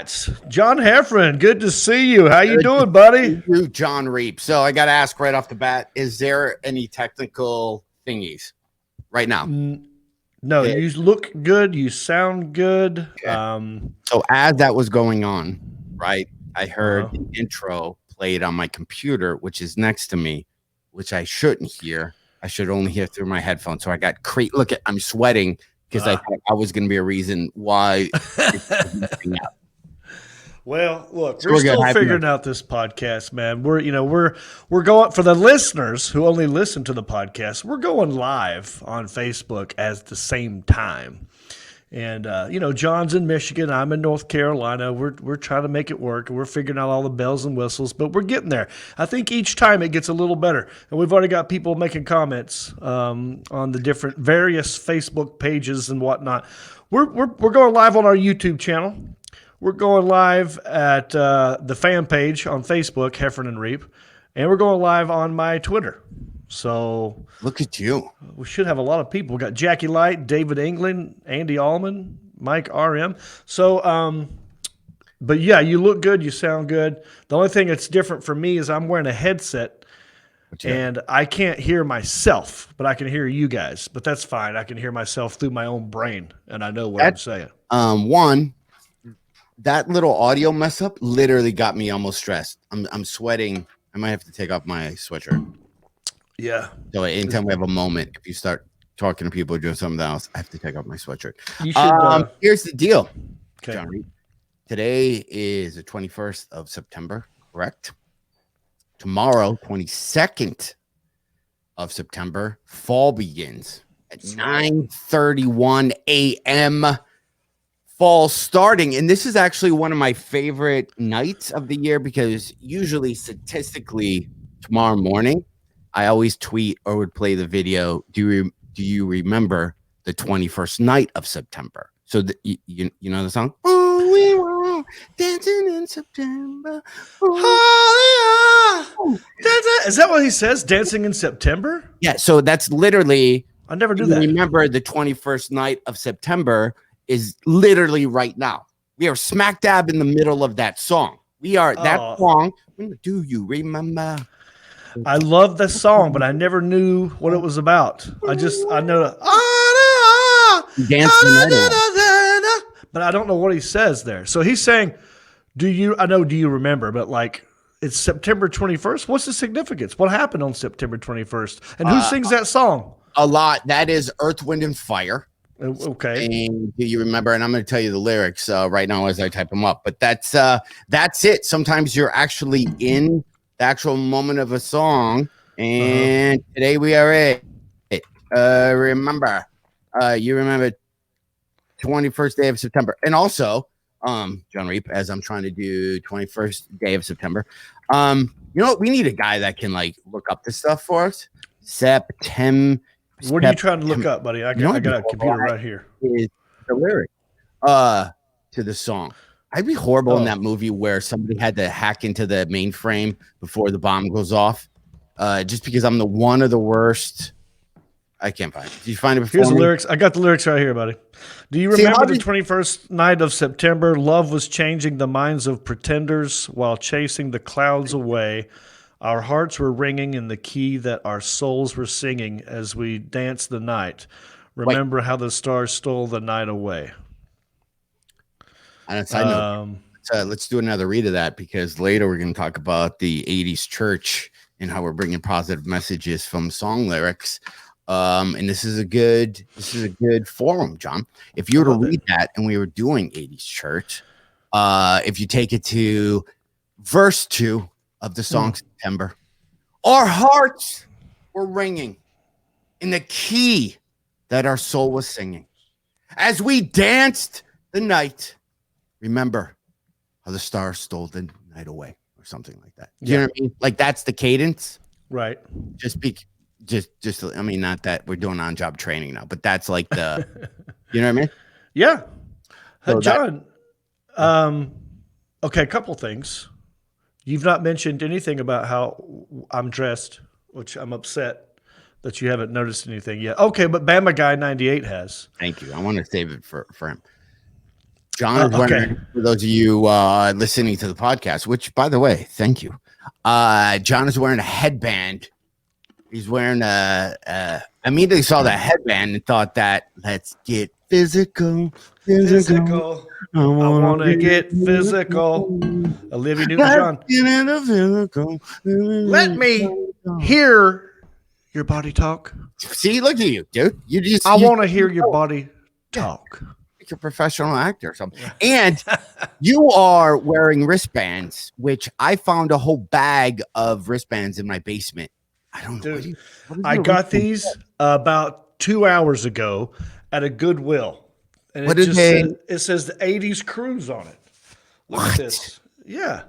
Flatts, John Heffron, good to see you. How you doing, buddy? You, Jon Reep. So I got to ask right off the bat, is there any technical thingies right now? No, you look good. You sound good. Okay. So as that was going on, right, I heard the intro played on my computer, which is next to me, which I shouldn't hear. I should only hear through my headphones. So I got look at, I'm sweating because I thought I was going to be a reason why. Well, look, we're still figuring out this podcast, man. We're going, for the listeners who only listen to the podcast, we're going live on Facebook at the same time. And John's in Michigan, I'm in North Carolina. We're trying to make it work, and we're figuring out all the bells and whistles, but we're getting there. I think each time it gets a little better. And we've already got people making comments on the different various Facebook pages and whatnot. We're going live on our YouTube channel. We're going live at the fan page on Facebook, Heffron Reep, and we're going live on my Twitter. So look at you. We should have a lot of people. We got Jackie Light, David England, Andy Allman, Mike RM. So, but yeah, you look good. You sound good. The only thing that's different for me is I'm wearing a headset, and I can't hear myself, but I can hear you guys. But that's fine. I can hear myself through my own brain, and I know what I'm saying. That little audio mess up literally got me almost stressed. I'm sweating. I might have to take off my sweatshirt. Yeah. So anytime we have a moment, if you start talking to people or doing something else, I have to take off my sweatshirt. You should. Here's the deal. Okay. Jon Reep. Today is the 21st of September, correct? Tomorrow, 22nd of September, fall begins at 9:31 a.m. Fall starting, and this is actually one of my favorite nights of the year because usually statistically tomorrow morning I always tweet or would play the video. Do you remember the 21st night of September? So you know the song? Oh, we were dancing in September. Is that what he says? Dancing in September? Yeah. So that's literally. I never do that. Remember the 21st night of September is literally right now. We are smack dab in the middle of that song. We are that song. Do you remember? I love the song, but I never knew what it was about. I know but I don't know what he says there. So he's saying, do you remember? But like, it's September 21st. What's the significance? What happened on September 21st? And who sings that song? A lot. That is Earth, Wind, and Fire. Okay. And do you remember? And I'm going to tell you the lyrics right now as I type them up. But that's it. Sometimes you're actually in the actual moment of a song. And today we are it. Remember. You remember 21st day of September. And also, Jon Reep, as I'm trying to do 21st day of September. You know what? We need a guy that can like look up this stuff for us. September. What are you trying to look up, buddy? I got a computer right here. Is the lyric to the song. I'd be horrible in that movie where somebody had to hack into the mainframe before the bomb goes off. Just because I'm one of the worst. I can't find it. Did you find it before? Here's the lyrics. I got the lyrics right here, buddy. Do you remember the 21st night of September? Love was changing the minds of pretenders while chasing the clouds away. Our hearts were ringing in the key that our souls were singing as we danced the night. Remember how the stars stole the night away. On a side note, let's do another read of that because later we're going to talk about the 80s church and how we're bringing positive messages from song lyrics. And this is a good forum, John. If you were to read that and we were doing 80s church, if you take it to verse 2 of the song September, our hearts were ringing in the key that our soul was singing as we danced the night. Remember how the stars stole the night away, or something like that. You know what I mean? Like that's the cadence, right? Just I mean, not that we're doing on-job training now, but that's like the, you know what I mean? Yeah, so John. Okay, a couple things. You've not mentioned anything about how I'm dressed, which I'm upset that you haven't noticed anything yet. Okay, but Bama Guy 98 has. Thank you. I want to save it for him. John is wearing, for those of you listening to the podcast, which, by the way, thank you. John is wearing a headband. He's wearing I immediately saw that headband and thought that let's get physical. I want to get physical. Olivia Newton-John. Let me hear your body talk. See, look at you, dude. I want to hear your body talk. Like a professional actor or something. And you are wearing wristbands, which I found a whole bag of wristbands in my basement. I don't know. Dude, I got these about 2 hours ago at a Goodwill. And it says the 80s Cruise on it. Look at this. Yeah.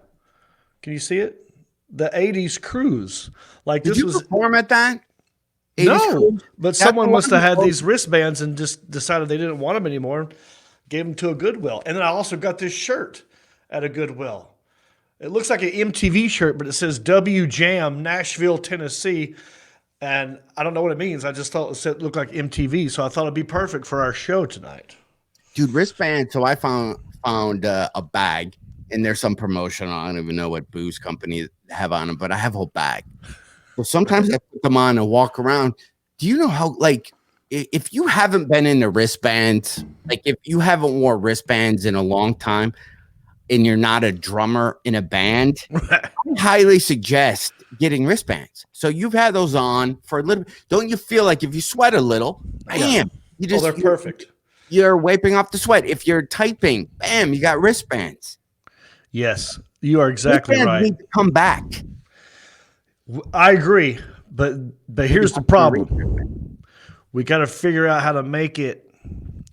Can you see it? The 80s Cruise. Like Did this you was perform at that? No, but someone must have had these wristbands and just decided they didn't want them anymore. Gave them to a Goodwill. And then I also got this shirt at a Goodwill. It looks like an MTV shirt, but it says W Jam, Nashville, Tennessee. And I don't know what it means. I just thought it looked like MTV. So I thought it'd be perfect for our show tonight. Dude, wristband. So I found a bag, and there's some promotion. I don't even know what booze company have on them, but I have a whole bag. So sometimes I put them on and walk around. Do you know how, like, if you haven't been in the wristbands, like if you haven't wore wristbands in a long time and you're not a drummer in a band, I highly suggest getting wristbands. So you've had those on for a little bit. Don't you feel like if you sweat a little, bam, they're perfect. You're wiping off the sweat. If you're typing, bam, you got wristbands. Yes, you are exactly right. Need to come back. I agree, but here's the problem. We got to figure out how to make it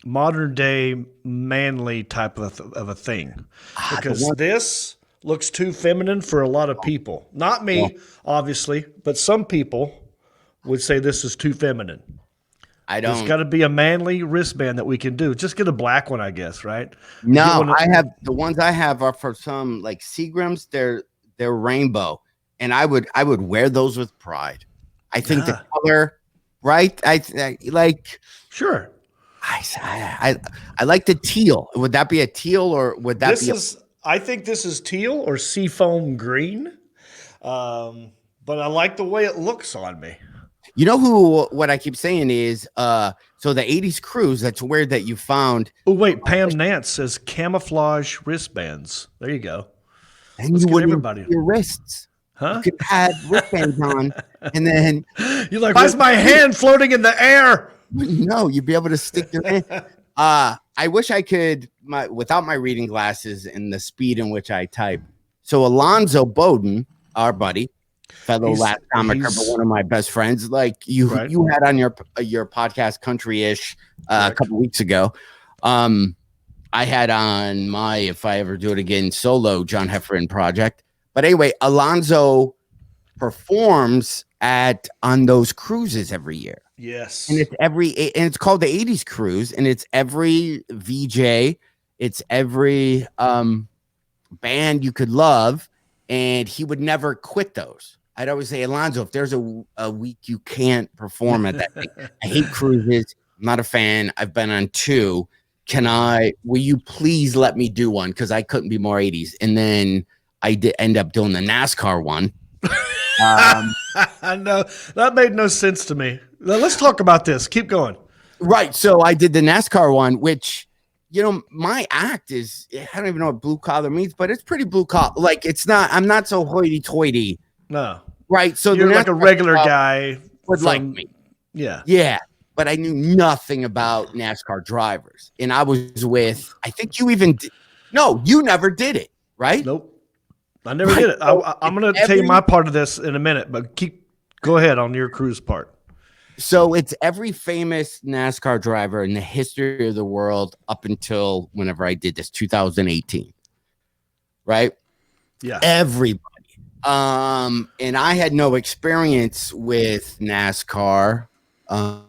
modern day manly type of a thing, because this looks too feminine for a lot of people. Not me, obviously, but some people would say this is too feminine. There's got to be a manly wristband that we can do. Just get a black one, I guess, right? No, I have the ones I have are for some like Seagrams. They're rainbow. And I would wear those with pride. I think the color, right? I like. Sure. I like the teal. Would that be a teal or would that be? I think this is teal or seafoam green. But I like the way it looks on me. You know what I keep saying is, so the 80s Cruise, that's weird that you found. Oh, wait. Pam Nance says camouflage wristbands. There you go. And let's get everybody your wrists. Huh? You could have wristbands on, and then you're like, why's my hand floating in the air? No, you'd be able to stick your hand. I wish I could, without my reading glasses and the speed in which I type. So Alonzo Bowden, our buddy, fellow Latin comicer, but one of my best friends, like you had on your podcast, Country-ish, a couple weeks ago. I had on my, if I ever do it again, solo John Heffron project. But anyway, Alonzo performs on those cruises every year. Yes. And it's called the 80s Cruise, and it's every VJ, it's every band you could love, and he would never quit those. I'd always say, Alonzo, if there's a week you can't perform at that thing, I hate cruises. I'm not a fan. I've been on 2. Will you please let me do one? Because I couldn't be more 80s. And then I did end up doing the NASCAR one. I know that made no sense to me. Now, let's talk about this. Keep going. Right. So I did the NASCAR one, which, my act is, I don't even know what blue collar means, but it's pretty blue collar. Like I'm not so hoity toity. No. Right. So you're like a regular guy would like me. Yeah. Yeah. But I knew nothing about NASCAR drivers. And I was with, I think you never did it. Right. Nope. I never did it. I'm going to tell you my part of this in a minute, but go ahead on your cruise part. So it's every famous NASCAR driver in the history of the world up until whenever I did this, 2018. Right? Yeah. Everybody. And I had no experience with NASCAR. I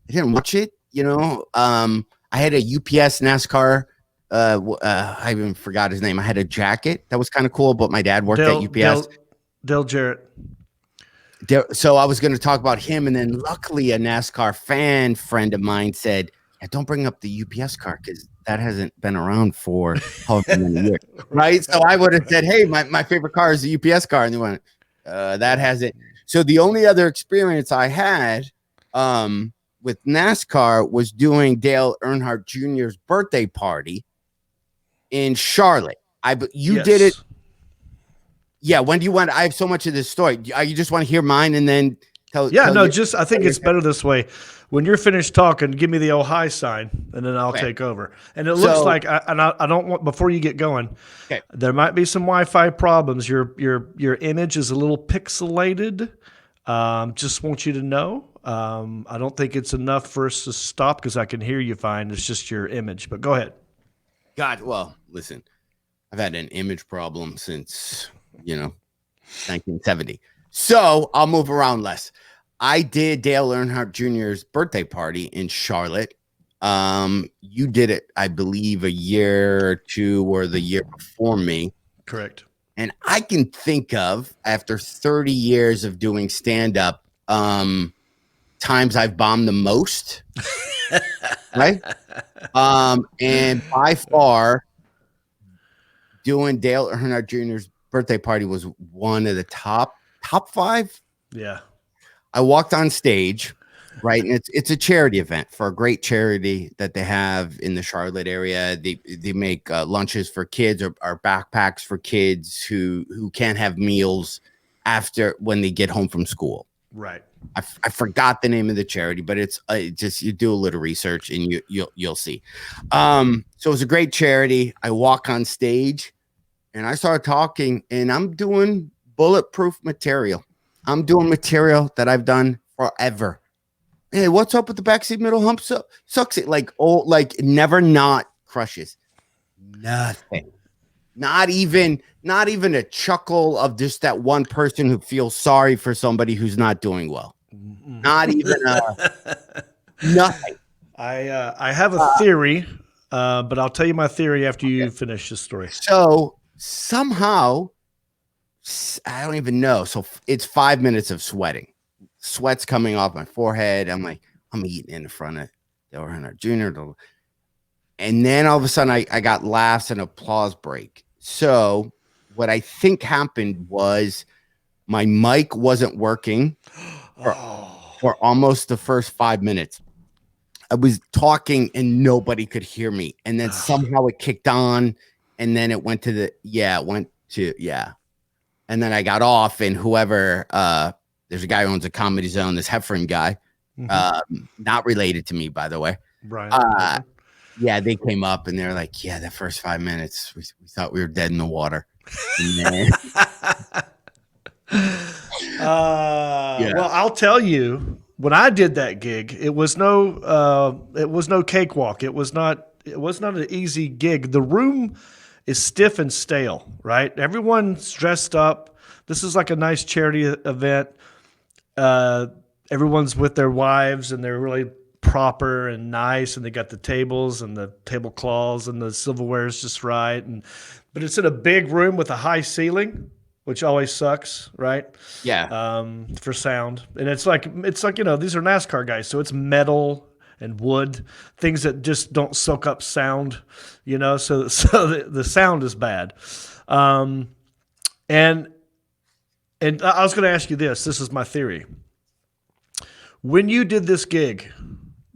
didn't watch it, I had a UPS NASCAR. I even forgot his name. I had a jacket that was kind of cool, but my dad worked at UPS. Dale Jarrett. So I was going to talk about him, and then luckily a NASCAR fan friend of mine said, don't bring up the UPS car because that hasn't been around for however many years, right? So I would have said, hey, my favorite car is the UPS car. And they went, that hasn't. So the only other experience I had with NASCAR was doing Dale Earnhardt Jr.'s birthday party in Charlotte. You did it. Yeah. When do you want? I have so much of this story. You just want to hear mine and then tell? I think it's better this way. When you're finished talking, give me the oh hi sign, and then I'll take over. And it looks like I don't want, before you get going. Okay. There might be some Wi-Fi problems. Your image is a little pixelated. Just want you to know. I don't think it's enough for us to stop because I can hear you fine. It's just your image. But go ahead. God, well, listen, I've had an image problem since 1970. So I'll move around less. I did Dale Earnhardt Jr.'s birthday party in Charlotte. You did it, I believe, a year or two or the year before me. Correct. And I can think of, after 30 years of doing stand-up, times I've bombed the most. Right? And by far, doing Dale Earnhardt Jr.'s birthday party was one of the top 5. Yeah. I walked on stage, right? And it's a charity event for a great charity that they have in the Charlotte area. They make lunches for kids or backpacks for kids who can't have meals after when they get home from school. Right. I forgot the name of the charity, but it's just, you do a little research and you'll see. So it was a great charity. I walk on stage and I started talking, and I'm doing bulletproof material. I'm doing material that I've done forever. Hey, what's up with the backseat middle hump? Sucks it like never not crushes. Nothing. Not even a chuckle of just that one person who feels sorry for somebody who's not doing well. Not even nothing. I have a theory, but I'll tell you my theory after you finish the story. So somehow, I don't even know. So it's 5 minutes of sweating. Sweat's coming off my forehead. I'm like, I'm eating in front of Dale Earnhardt Jr. And then all of a sudden I got laughs and applause break. So what I think happened was my mic wasn't working for almost the first 5 minutes. I was talking and nobody could hear me. And then somehow it kicked on, and then it went to and then I got off, and whoever, there's a guy who owns a Comedy Zone, this Heffron guy, not related to me, by the way. Brian. Yeah, they came up and they're like, yeah, the first 5 minutes, we thought we were dead in the water. Well, I'll tell you, when I did that gig, it was no cakewalk. It was not an easy gig. The room is stiff and stale, right? Everyone's dressed up. This is like a nice charity event. Everyone's with their wives, and they're really proper and nice, and they got the tables and the tablecloths and the silverware is just right. But it's in a big room with a high ceiling, which always sucks, right? Yeah. For sound. And it's like, these are NASCAR guys, so it's metal and wood, things that just don't soak up sound, so the sound is bad. And I was going to ask you this is my theory. When you did this gig,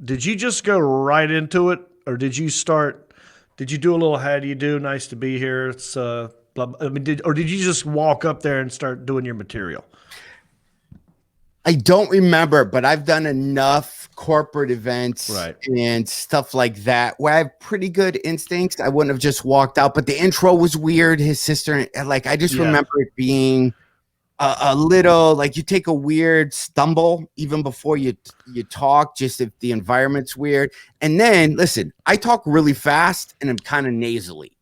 did you just go right into it, or did you do a little, how do you do? Nice to be here. It's blah, blah. I mean, did you just walk up there and start doing your material? I don't remember, but I've done enough corporate events and stuff like that where I have pretty good instincts. I wouldn't have just walked out, but the intro was weird. His sister, I just remember it being a little like you take a weird stumble even before you talk, just if the environment's weird. And then listen, I talk really fast and I'm kind of nasally.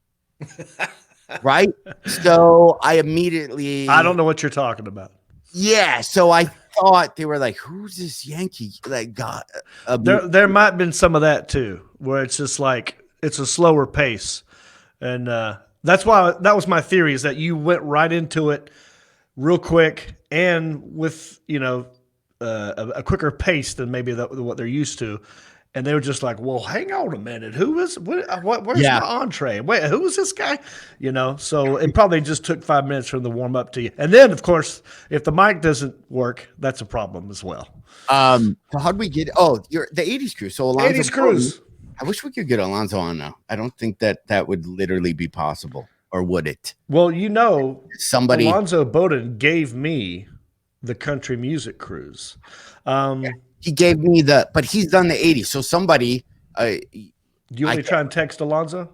Right? So I don't know what you're talking about. Yeah. So I thought they were like, who's this Yankee? Like, God. There might have been some of that too, where it's just like, it's a slower pace. And that's why that was my theory, is that you went right into it real quick and with, a quicker pace than maybe what they're used to. And they were just like, well, hang on a minute. Who is where's Yeah. my entree? Wait, who is this guy? So it probably just took 5 minutes from the warm up to you. And then, of course, if the mic doesn't work, that's a problem as well. So how do we get you're the 80s crew? So Alonzo 80s cruise. I wish we could get Alonzo on now. I don't think that would literally be possible, or would it? Well, Somebody Alonzo Bowden gave me the country music cruise. he gave me but he's done the 80s. So somebody Do you want me to try and text Alonzo?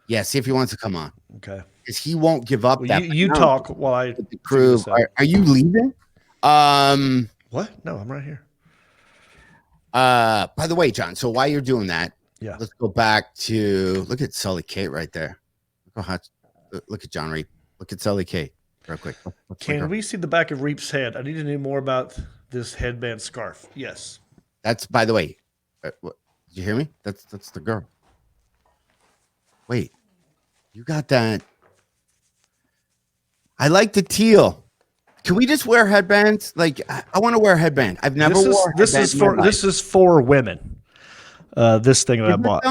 Yeah, see if he wants to come on. Okay. Because he won't give up that. You talk while I the crew. Are you leaving? What? No, I'm right here. By the way, John, so while you're doing that, yeah, let's go back to look at Sully Kate right there. Look at John Reep. Look at Sully Kate real quick. Can we see the back of Reep's head? I need to know more about this headband scarf. Yes. That's, by the way, did you hear me? That's the girl. Wait, you got that? I like the teal. Can we just wear headbands? Like, I want to wear a headband. I've never worn. This is for women. This thing that I bought.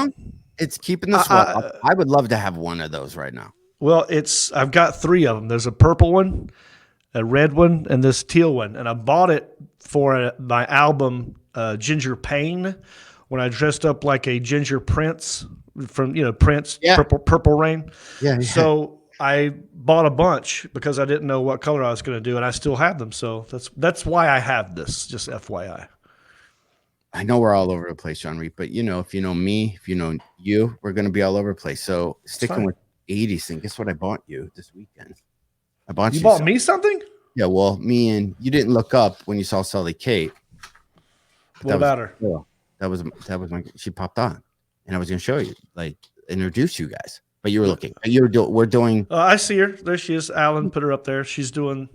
It's keeping the sweat up. I would love to have one of those right now. Well, I've got 3 of them. There's a purple one, a red one, and this teal one. And I bought it for my album Ginger Pain when I dressed up like a Ginger Prince from Prince, yeah. Purple Rain. Yeah. So I bought a bunch because I didn't know what color I was going to do, and I still have them. So that's why I have this. Just FYI. I know we're all over the place, John Reep, but if you know me, if you know you, we're going to be all over the place. So sticking with 80s thing, guess what I bought you this weekend? I bought you. You bought me something? Yeah, well, me and you didn't look up when you saw Sully Kate. What about her? Cool. That was she popped on, and I was going to show you, like, introduce you guys. But you were looking. We're doing. I see her. There she is. Alan put her up there. She's doing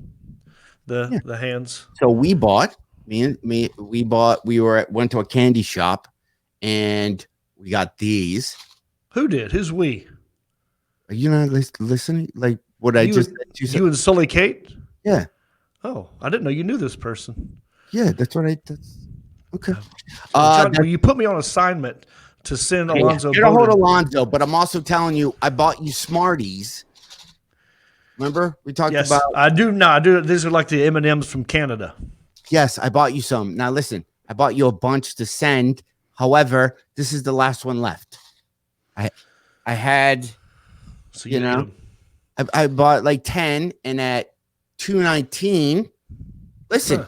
the hands. So we bought. We went to a candy shop, and we got these. Who did? Who's we? Are you not listening? Like what I just said? You and Sully Kate? Yeah. Oh, I didn't know you knew this person. Yeah, that's what okay. John, you put me on assignment to send Alonzo. Get a hold of Alonzo, but I'm also telling you, I bought you Smarties. Remember we talked about? I do. No, I do. These are like the M&Ms from Canada. Yes, I bought you some. Now listen, I bought you a bunch to send. However, this is the last one left. I had, so I bought like 10, and at $2.19. Listen,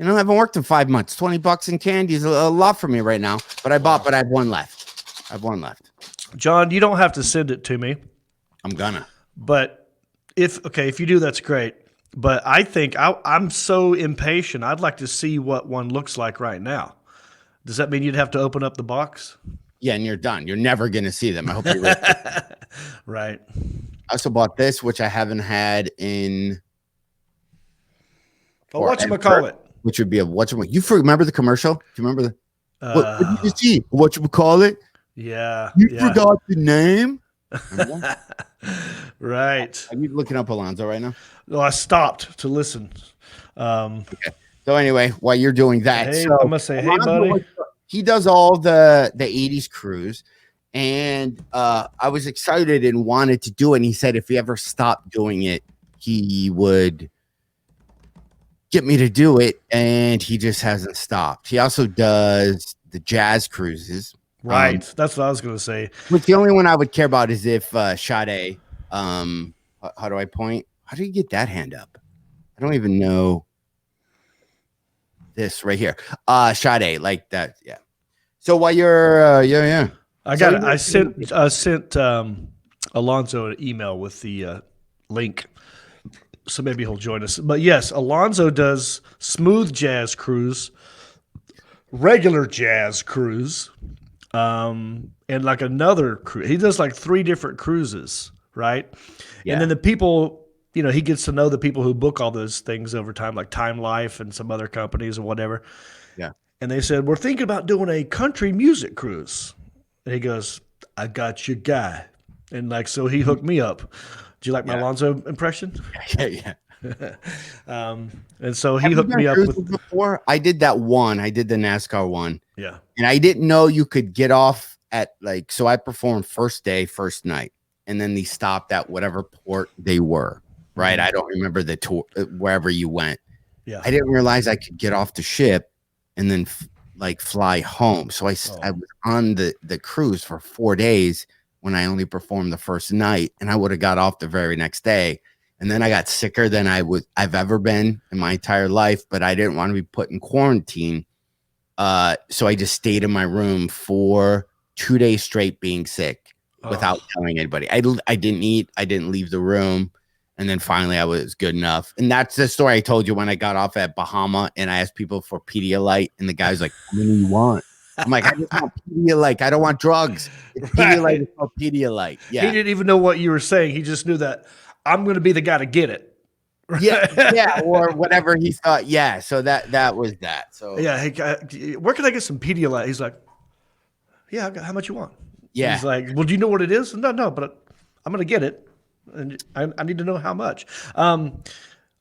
I haven't worked in 5 months. $20 in candy is a lot for me right now. But I have one left. John, you don't have to send it to me. I'm gonna. But if you do, that's great. But I think I'm so impatient. I'd like to see what one looks like right now. Does that mean you'd have to open up the box? Yeah, and you're done. You're never going to see them. I hope you're ready. Right. I also bought this, which I haven't had in. Whatchamacallit. Which would be you remember the commercial? Do you remember what did you see? Whatchamacallit? Yeah. You forgot the name? Right. Are you looking up Alonzo right now? No, I stopped to listen. Okay. So anyway, while you're doing that, I'm gonna say, hey, buddy. He does all the 80s cruise, and I was excited and wanted to do it. And he said if he ever stopped doing it, he would get me to do it, and he just hasn't stopped. He also does the jazz cruises. Right. That's what I was going to say. Which the only one I would care about is if Sade, how do I point? How do you get that hand up? I don't even know this right here. Sade, like that. Yeah. So while you're, I got it. I sent Alonzo an email with the link. So maybe he'll join us. But yes, Alonzo does smooth jazz cruise, regular jazz cruise, and like another cruise. He does like 3 different cruises, right? Yeah. And then the people, he gets to know the people who book all those things over time, like Time Life and some other companies or whatever. Yeah. And they said, we're thinking about doing a country music cruise. And he goes, I got your guy. And so he hooked me up. Do you like my Alonzo impression? Yeah. And so he Have you hooked done me up cruises with, before? I did that one. I did the NASCAR one. yeah. And I didn't know you could get off at like, so I performed first day, first night, and then they stopped at whatever port they were, right? I don't remember the tour, wherever you went. Yeah. I didn't realize I could get off the ship and then like fly home. So I was on the cruise for 4 days when I only performed the first night, and I would have got off the very next day. And then I got sicker than I've ever been in my entire life, but I didn't want to be put in quarantine. So I just stayed in my room for 2 days straight being sick without telling anybody. I didn't eat. I didn't leave the room. And then finally I was good enough. And that's the story I told you when I got off at Bahama and I asked people for Pedialyte. And the guy's like, how many do you want? I'm like, I just want Pedialyte. I don't want drugs. It's Pedialyte is called Pedialyte. Yeah. He didn't even know what you were saying. He just knew that I'm going to be the guy to get it. Yeah, or whatever he thought. Yeah, so that was that. So yeah, hey, where can I get some Pedialyte? He's like, yeah, how much you want? yeah, He's like, well, do you know what it is? No, but I'm going to get it, and I need to know how much.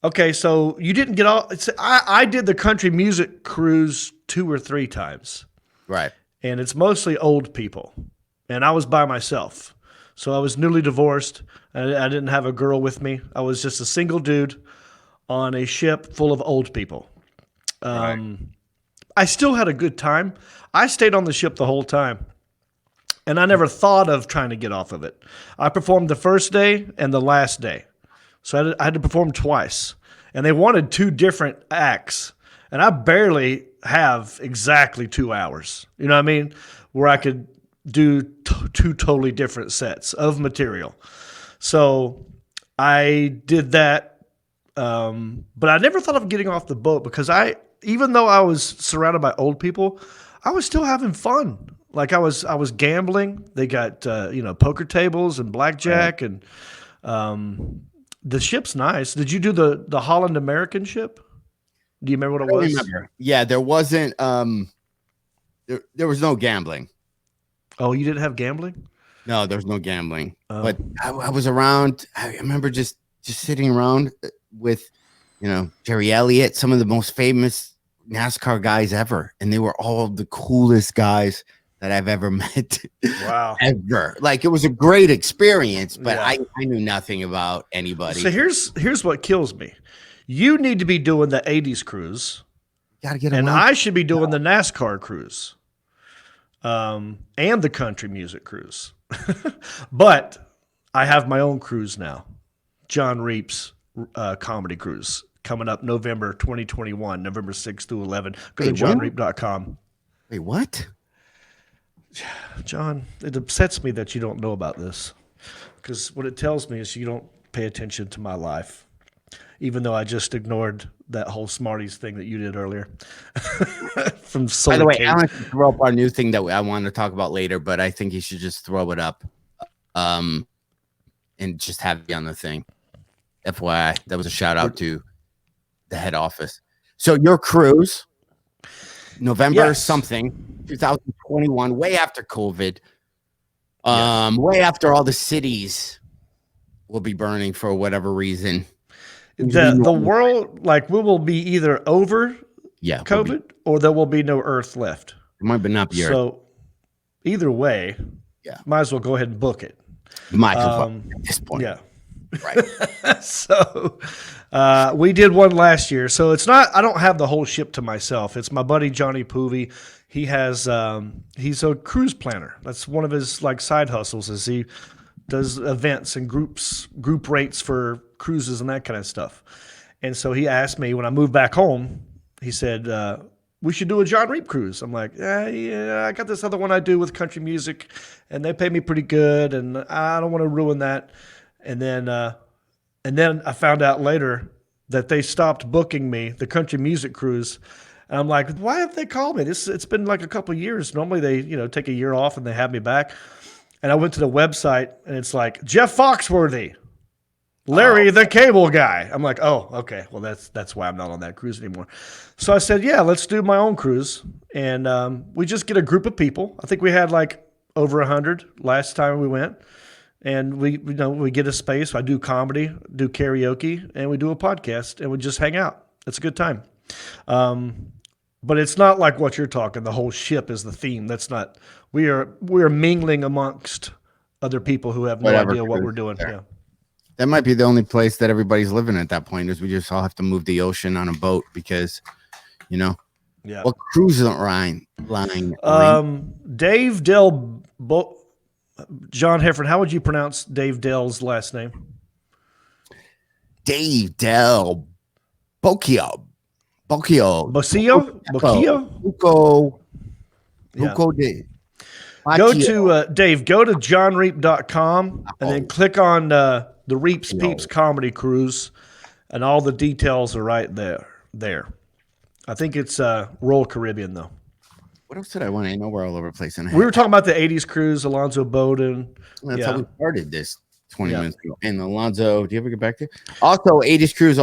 Okay, so you didn't get all. I did the country music cruise 2 or 3 times, right. and it's mostly old people, and I was by myself. So I was newly divorced. I didn't have a girl with me. I was just a single dude on a ship full of old people. Right. I still had a good time. I stayed on the ship the whole time, and I never thought of trying to get off of it. I performed the first day and the last day. So I had to perform twice, and they wanted 2 different acts, and I barely have exactly 2 hours. You know what I mean? Where I could do 2 totally different sets of material. So I did that, but I never thought of getting off the boat because even though I was surrounded by old people, I was still having fun. Like I was gambling. They got poker tables and blackjack, and the ship's nice. Did you do the Holland American ship? Do you remember what it was? Remember. Yeah, there wasn't. There was no gambling. Oh, you didn't have gambling? No, there's no gambling. But I was around. I remember just sitting around with, Jerry Elliott, some of the most famous NASCAR guys ever, and they were all the coolest guys that I've ever met. Wow. Ever. Like, it was a great experience, but I knew nothing about anybody. So here's what kills me. You need to be doing the 80s cruise. Gotta get and around. I should be doing the NASCAR cruise. And the country music cruise. But I have my own cruise now. Jon Reep's comedy cruise coming up November 2021, November 6th through 11. Go to johnreep.com. Wait, what? John, it upsets me that you don't know about this, because what it tells me is you don't pay attention to my life, even though I just ignored that whole Smarties thing that you did earlier. From By the way, Kate. I want to throw up our new thing that I want to talk about later, but I think you should just throw it up and just have it on the thing. FYI, that was a shout out to the head office. So your cruise, November something, 2021, way after COVID, way after all the cities will be burning for whatever reason. The world, like, we will be either over COVID or there will be no Earth left. It might not be Earth. So either way, might as well go ahead and book it. Might as well at this point. Yeah. Right. So we did one last year. So it's not, I don't have the whole ship to myself. It's my buddy Johnny Poovey. He has he's a cruise planner. That's one of his like side hustles, is he does events and group rates for cruises and that kind of stuff. And so he asked me when I moved back home, he said, we should do a Jon Reep cruise. I'm like, yeah, I got this other one I do with country music, and they pay me pretty good, and I don't want to ruin that. And then I found out later that they stopped booking me the country music cruise. And I'm like, why have they called me? It's been like a couple of years. Normally they take a year off and they have me back. And I went to the website and it's like Jeff Foxworthy, Larry the Cable Guy. I'm like, oh, okay. Well, that's why I'm not on that cruise anymore. So I said, yeah, let's do my own cruise. And we just get a group of people. I think we had like over 100 last time we went. and we get a space. I do comedy, do karaoke, and we do a podcast, and we just hang out. It's a good time. But it's not like what you're talking. The whole ship is the theme. That's not. We are mingling amongst other people who have no idea what we're doing. Yeah. That might be the only place that everybody's living at that point, is we just all have to move the ocean on a boat because, yeah. What cruise line? Dave John Heffron. How would you pronounce Dave Dell's last name? Dave Dell Bocchio. Buco. Go to Dave. Go to johnreep.com and then click on the Reeps Peeps Comedy Cruise, and all the details are right there. I think it's Royal Caribbean though. What else did I want? I know we're all over the place. And we were talking about the '80s cruise, Alonzo Bowden. That's how we started this 20 minutes ago. And Alonzo, do you ever get back to? Also, '80s cruise.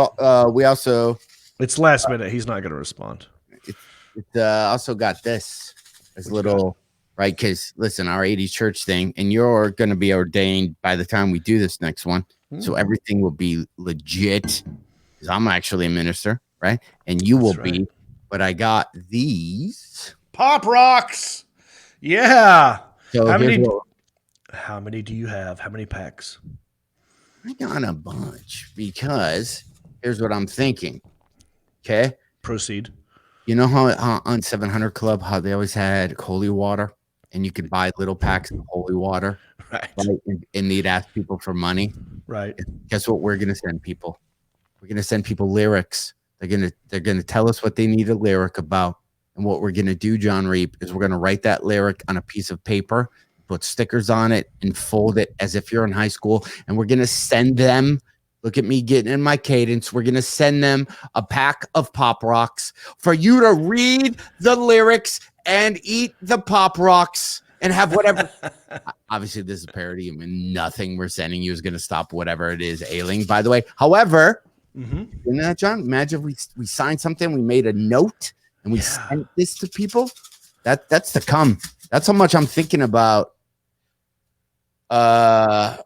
We also. It's last minute. He's not going to respond. It also got this as little. Right, because listen, our '80s church thing, and you're going to be ordained by the time we do this next one, so everything will be legit. Because I'm actually a minister, right? And you will be. But I got these Pop Rocks. Yeah. So how many do you have? How many packs? I got a bunch, because here's what I'm thinking. Okay, proceed. You know how on 700 Club, how they always had holy water? And you could buy little packs of holy water, right? And they'd ask people for money, right? Guess what? We're gonna send people. We're gonna send people lyrics. They're gonna tell us what they need a lyric about, and what we're gonna do, John Reep, is we're gonna write that lyric on a piece of paper, put stickers on it, and fold it as if you're in high school, and we're gonna send them. Look at me getting in my cadence. We're gonna send them a pack of Pop Rocks for you to read the lyrics and eat the Pop Rocks and have whatever. Obviously, this is a parody. I mean, nothing we're sending you is going to stop whatever it is ailing, by the way. However, you know that, John? Imagine if we signed something, we made a note, and we sent this to people. That's to come. That's how much I'm thinking about. I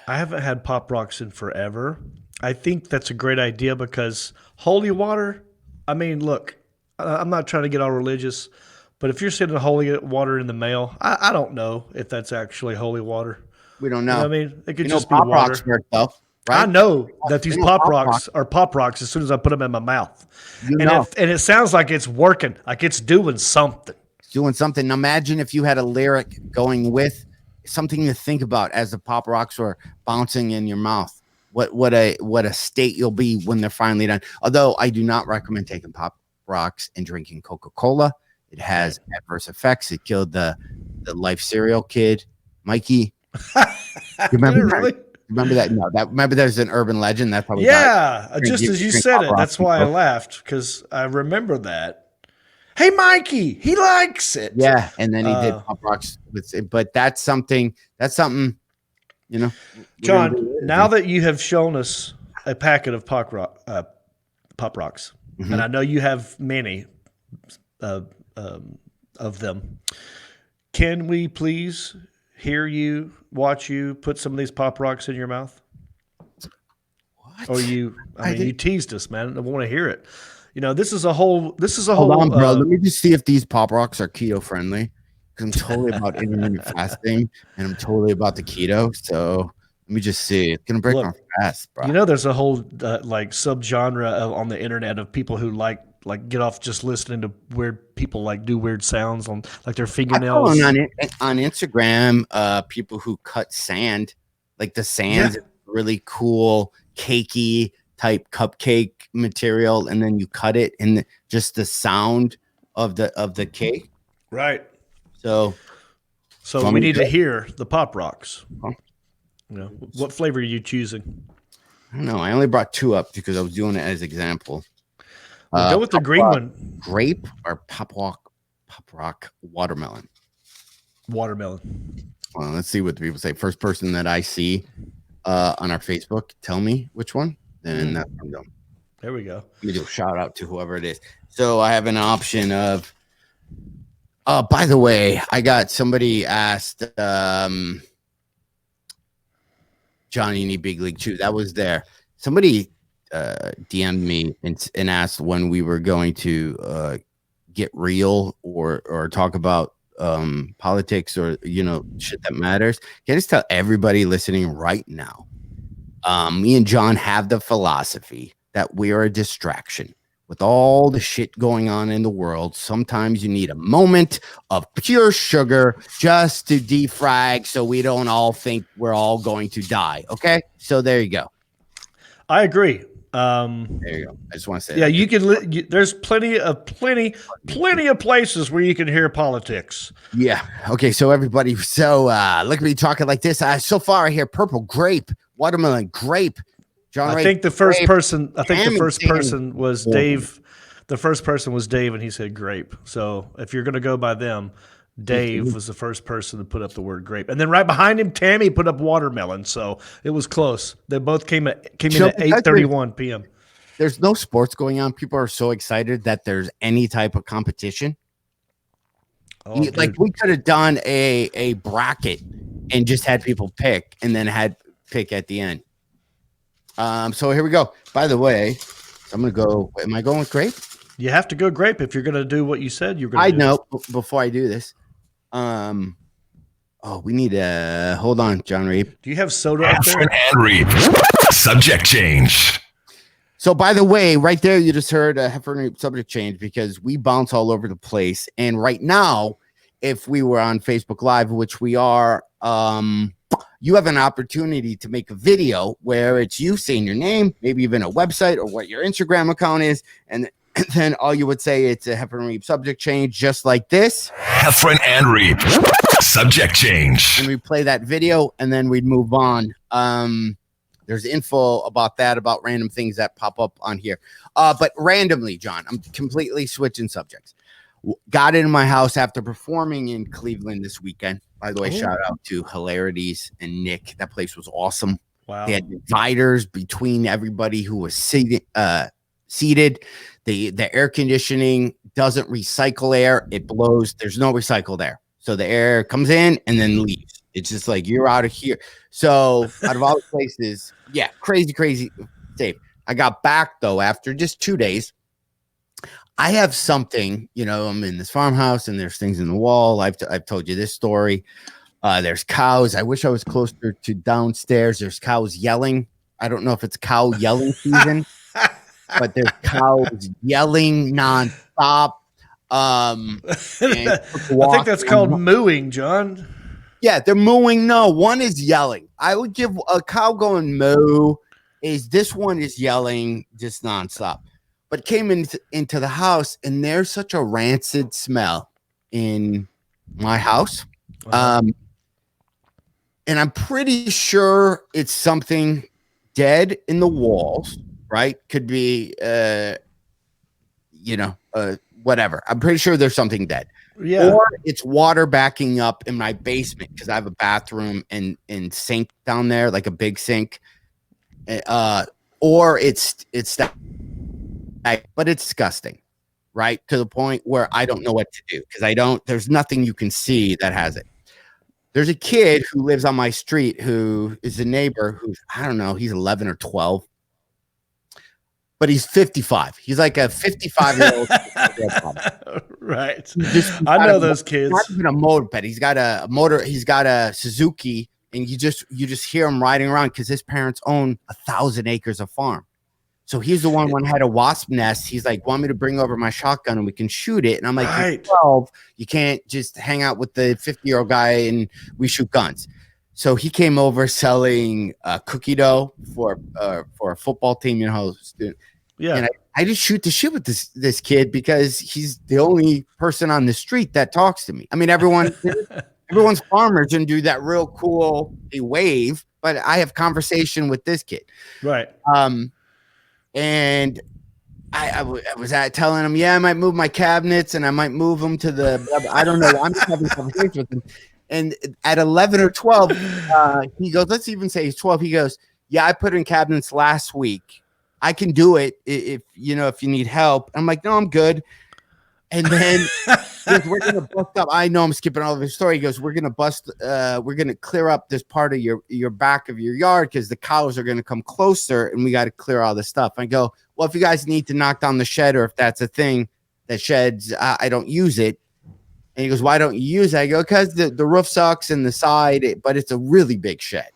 haven't had Pop Rocks in forever. I think that's a great idea, because holy water, I mean, look, I'm not trying to get all religious, but if you're sending holy water in the mail, I don't know if that's actually holy water. We don't know. You know what I mean? It could just be water. Rocks work, though, right? I know that these Pop Rocks are Pop Rocks as soon as I put them in my mouth. And it sounds like it's working, like it's doing something. It's doing something. Now imagine if you had a lyric going with something to think about as the Pop Rocks were bouncing in your mouth. What a state you'll be when they're finally done. Although I do not recommend taking Pop Rocks and drinking Coca-Cola. It has adverse effects. It killed the Life cereal kid, Mikey. Remember that? No, remember there's an urban legend. That's how we got just as you said it. That's why I laughed, because I remember that. Hey, Mikey, he likes it. Yeah, and then he did Pop Rocks with it. But that's something, you know. John, now that you have shown us a packet of Pop Rocks, and I know you have many of them, can we please hear you, watch you put some of these Pop Rocks in your mouth? What? Or you teased us, man. I want to hear it. You know, this is a whole. Hold on, bro. Let me just see if these Pop Rocks are keto friendly. Because I'm totally about intermittent fasting, and I'm totally about the keto. So let me just see. It's gonna break my fast, bro. You know, there's a whole like subgenre on the internet of people who like get off just listening to weird people do weird sounds on like their fingernails. On Instagram, people who cut sand, like the sand is really cool, cakey type cupcake material, and then you cut it, and just the sound of the cake. Right. So we need to hear the Pop Rocks. Huh? You know, what flavor are you choosing? I don't know. I only brought 2 up because I was doing it as example. Go with the green one. Grape or Pop Rock watermelon. Watermelon. Well, let's see what the people say. First person that I see on our Facebook, tell me which one. Then that's what I'm doing. There we go. Let me do a shout out to whoever it is. So I have an option of. By the way, I got somebody asked. Johnny Need Big League Chew. That was there. Somebody DM'd me and asked when we were going to get real or talk about politics or shit that matters. Can I just tell everybody listening right now, me and John have the philosophy that we are a distraction. With all the shit going on in the world, sometimes you need a moment of pure sugar just to defrag so we don't all think we're all going to die. Okay? So there you go. I agree. There you go. I just want to say yeah, that. you can. There's plenty of places where you can hear politics. Yeah. Okay. So everybody, look at me talking like this. So far I hear purple grape, watermelon grape. John I think the first person was Dave. The first person was Dave, and he said grape. So if you're going to go by them, Dave was the first person to put up the word grape, and then right behind him, Tammy put up watermelon. So it was close. They both came in at 8:31 p.m. There's no sports going on. People are so excited that there's any type of competition. Oh, like we could have done a bracket and just had people pick, and then had pick at the end. So here we go. By the way, I'm gonna go. Am I going with grape? You have to go grape if you're gonna do what you said you're gonna. I know. Before I do this, we need a hold on, John Reep. Do you have soda up there? Heffron Reep. Subject change. So by the way, right there, you just heard a Heffron Reep subject change because we bounce all over the place. And right now, if we were on Facebook Live, which we are, you have an opportunity to make a video where it's you saying your name, maybe even a website or what your Instagram account is, and then all you would say it's a Heffron Reep subject change, just like this. Heffron Reep subject change. And we play that video, and then we'd move on. There's info about that, about random things that pop up on here. But randomly, John, I'm completely switching subjects. Got into my house after performing in Cleveland this weekend. By the way, shout out to Hilarities and Nick. That place was awesome. Wow. They had dividers between everybody who was seated. The air conditioning doesn't recycle air. It blows. There's no recycled air. So the air comes in and then leaves. It's just like, you're out of here. So out of all the places, yeah, crazy safe. I got back, though, after just 2 days. I have something, I'm in this farmhouse and there's things in the wall. I've told you this story. There's cows. I wish I was closer to downstairs. There's cows yelling. I don't know if it's cow yelling season, but there's cows yelling nonstop. I think that's called mooing, John. Yeah, they're mooing. No, one is yelling. I would give a cow going moo. This one is yelling just nonstop. But came into the house, and there's such a rancid smell in my house. Wow. And I'm pretty sure it's something dead in the walls, right? Could be, whatever. I'm pretty sure there's something dead. Yeah. Or it's water backing up in my basement because I have a bathroom and sink down there, like a big sink. Or it's that. But it's disgusting, right? To the point where I don't know what to do because there's nothing you can see that has it. There's a kid who lives on my street who is a neighbor who's, I don't know, he's 11 or 12, but he's 55. He's like a 55-year-old. Right. I know those kids. Not even a moped. He's got a motor. He's got a Suzuki, and you just hear him riding around because his parents own 1,000 acres of farm. So he's the one had a wasp nest. He's like, want me to bring over my shotgun and we can shoot it. And I'm like, right. You're 12. You can't just hang out with the 50-year-old guy and we shoot guns. So he came over selling cookie dough for a football team, student. Yeah. And I just shoot the shit with this kid because he's the only person on the street that talks to me. I mean, everyone's farmers and do that real cool, they wave, but I have conversation with this kid. Right. And I was telling him, I might move my cabinets and I might move them to I don't know. I'm just having a conversation with him. And at 11 or 12, he goes, let's even say he's 12. He goes, yeah, I put in cabinets last week. I can do it if you need help. I'm like, no, I'm good. And then he goes, we're gonna bust up. I know I'm skipping all of his story. He goes, we're gonna clear up this part of your back of your yard because the cows are gonna come closer and we got to clear all this stuff. I go, well, if you guys need to knock down the shed or if that's a thing that sheds, I don't use it. And he goes, why don't you use it? I go, because the roof sucks and the side, but it's a really big shed.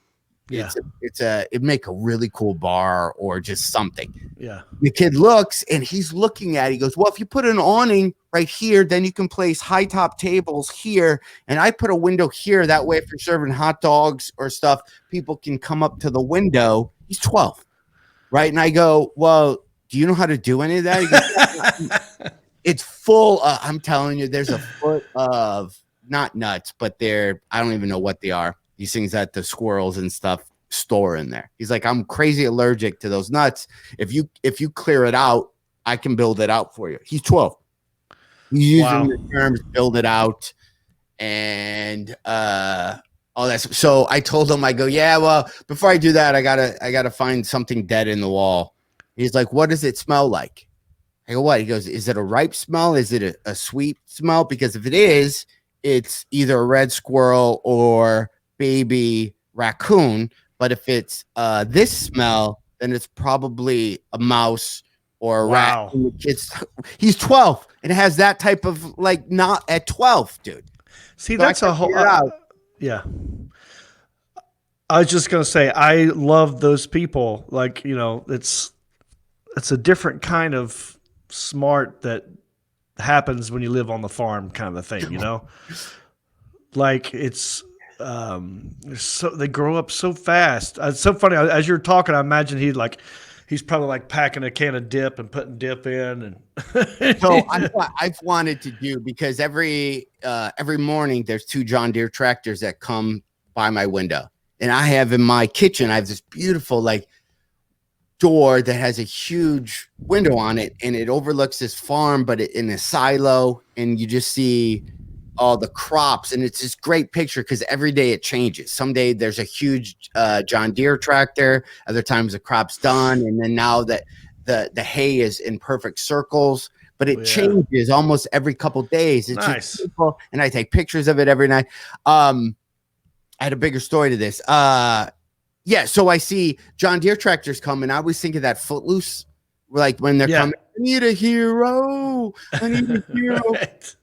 Yeah. It'd make a really cool bar or just something. Yeah. The kid looks and he's looking at it. He goes, well, if you put an awning right here, then you can place high top tables here. And I put a window here. That way, if you're serving hot dogs or stuff, people can come up to the window. He's 12. Right. And I go, well, do you know how to do any of that? He goes, it's full. I'm telling you, there's a foot of not nuts, but I don't even know what they are. These things that the squirrels and stuff store in there. He's like, I'm crazy allergic to those nuts. If you clear it out, I can build it out for you. He's 12. He's using the terms build it out and all that. So I told him, I go, yeah, well, before I do that, I gotta find something dead in the wall. He's like, what does it smell like? I go, what? He goes, is it a ripe smell? Is it a sweet smell? Because if it is, it's either a red squirrel or baby raccoon. But if it's this smell, then it's probably a mouse or a rat. He's 12 and has that type of not at 12, dude. See, so that's a whole yeah. I was just gonna say I love those people. It's a different kind of smart that happens when you live on the farm, kind of a thing, it's so they grow up so fast. It's so funny as you're talking. I imagine he's probably packing a can of dip and putting dip in. And so I've wanted to do, because every morning there's 2 John Deere tractors that come by my window, and I have in my kitchen I have this beautiful door that has a huge window on it, and it overlooks this farm, but in a silo, and you just see all the crops, and it's this great picture because every day it changes. Someday there's a huge John Deere tractor, other times the crop's done, and then now that the hay is in perfect circles, but it changes almost every couple days. It's nice. Just beautiful, and I take pictures of it every night. I had a bigger story to this. Yeah, so I see John Deere tractors come, and I always think of that Footloose, when they're coming. I need a hero. I need a hero. Right.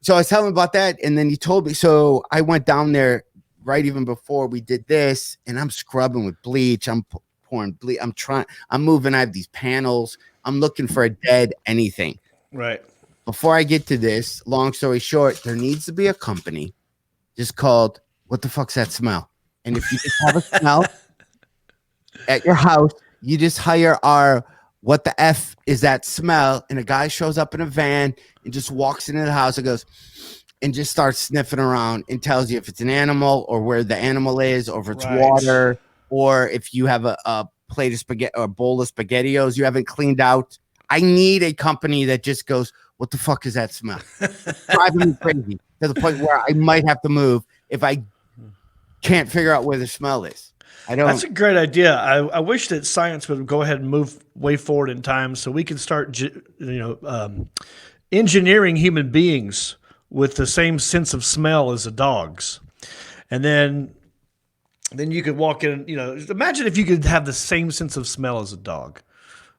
So I was telling him about that, and then he told me. So I went down there right even before we did this, and I'm scrubbing with bleach. I'm pouring bleach. I'm moving. I have these panels. I'm looking for a dead anything. Right. Before I get to this, long story short, there needs to be a company just called What the Fuck's That Smell? And if you just have a smell at your house, you just hire our What the F is that smell? And a guy shows up in a van and just walks into the house and goes and just starts sniffing around and tells you if it's an animal or where the animal is, or if it's water, or if you have a plate of spaghetti or a bowl of SpaghettiOs you haven't cleaned out. I need a company that just goes, what the fuck is that smell? Driving me crazy to the point where I might have to move if I can't figure out where the smell is. That's a great idea. I wish that science would go ahead and move way forward in time so we can start, engineering human beings with the same sense of smell as the dogs. And then you could walk in, imagine if you could have the same sense of smell as a dog.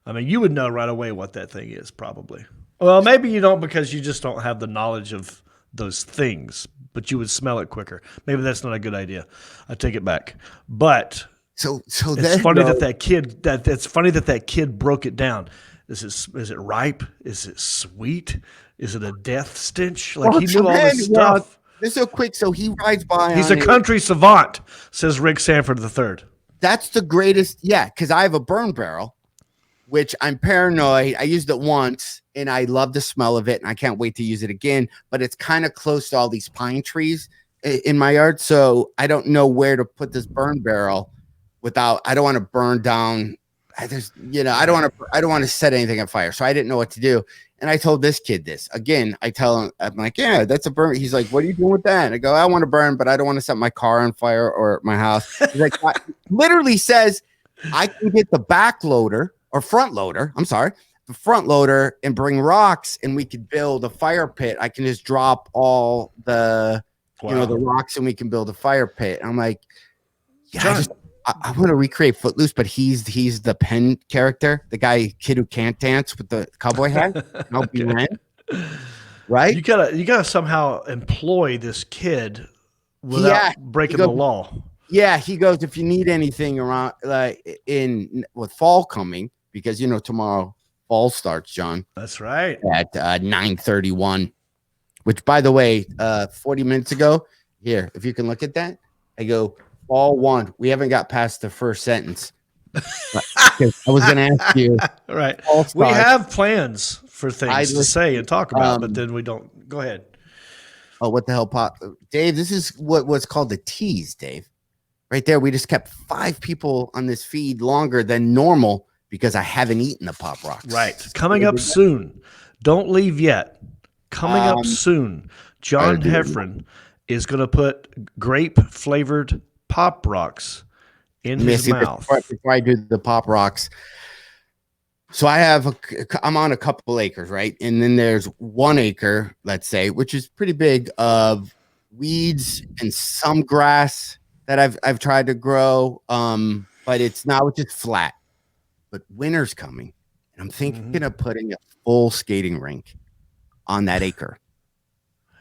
I mean, you would know right away what that thing is, probably. Well, maybe you don't, because you just don't have the knowledge of those things, but you would smell it quicker. Maybe that's not a good idea. I take it back. But so it's funny that's funny that kid broke it down. Is it ripe? Is it sweet? Is it a death stench? He knew all this stuff. This so quick. So he rides by. He's a country savant, says Rick Sanford III. That's the greatest. Yeah, because I have a burn barrel, which I'm paranoid. I used it once, and I love the smell of it, and I can't wait to use it again. But it's kind of close to all these pine trees in my yard, so I don't know where to put this burn barrel without. I don't want to burn down. I don't want to set anything on fire, so I didn't know what to do. And I told this kid this again. I tell him, I'm like, yeah, that's a burn. He's like, what are you doing with that? And I go, I want to burn, but I don't want to set my car on fire or my house. He's like, literally says, I can get the back loader or front loader. I'm sorry. the front loader and bring rocks, and we could build a fire pit. I can just drop all the, the rocks, and we can build a fire pit. And I'm like, yeah, John, I want to recreate Footloose, but he's the Penn character, the kid who can't dance with the cowboy hat. I'll be Ren, right? You gotta somehow employ this kid without breaking the law. Yeah, he goes, if you need anything around, like with fall coming, because tomorrow fall starts, John. That's right. At 9:31, which, by the way, 40 minutes ago, here, if you can look at that, I go, fall 1. We haven't got past the first sentence. I was going to ask you. Right. We have plans for things to say and talk about, but then we don't. Go ahead. Oh, what the hell, Pop? Dave, this is what's called a tease, Dave. Right there, we just kept 5 people on this feed longer than normal because I haven't eaten the Pop Rocks. Right. Coming up soon. Don't leave yet. Coming up soon. John Heffron is going to put grape-flavored Pop Rocks in his mouth. Before I do the Pop Rocks, so I'm on a couple acres, right? And then there's 1 acre, let's say, which is pretty big, of weeds and some grass that I've tried to grow, but it's just flat. But winter's coming, and I'm thinking of putting a full skating rink on that acre.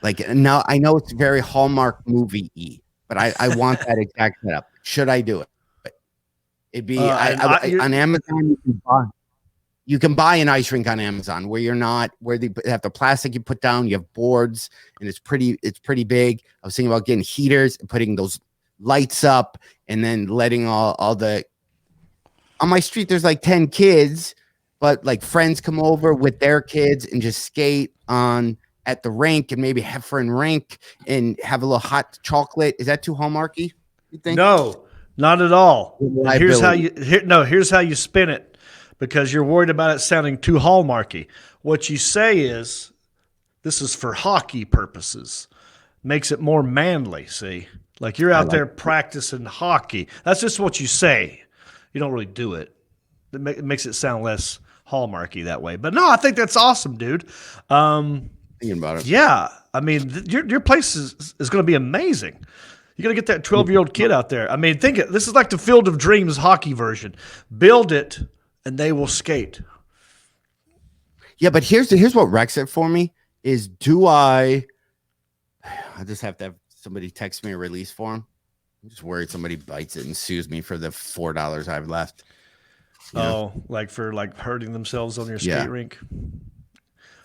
Like, now I know it's very Hallmark movie-y, but I want that exact setup. Should I do it? It'd be on Amazon. You can buy an ice rink on Amazon where they have the plastic you put down. You have boards, and it's pretty big. I was thinking about getting heaters and putting those lights up, and then letting all the. On my street, there's like 10 kids, but like friends come over with their kids and just skate at the rink, and maybe Heffron Reep and have a little hot chocolate. Is that too Hallmarky, you think? No, not at all. Here's how you spin it, because you're worried about it sounding too Hallmarky. What you say is, this is for hockey purposes. Makes it more manly, see? Like you're out there practicing hockey. That's just what you say. You don't really do it. It makes it sound less Hallmarky that way. But no, I think that's awesome, dude. Thinking about it. Yeah. I mean, your place is going to be amazing. You got to get that 12-year-old kid out there. I mean, this is like the Field of Dreams hockey version. Build it, and they will skate. Yeah, but here's what wrecks it for me is, I just have to have somebody text me a release form. I'm just worried somebody bites it and sues me for the $4 I've left. Like for hurting themselves on your skate rink.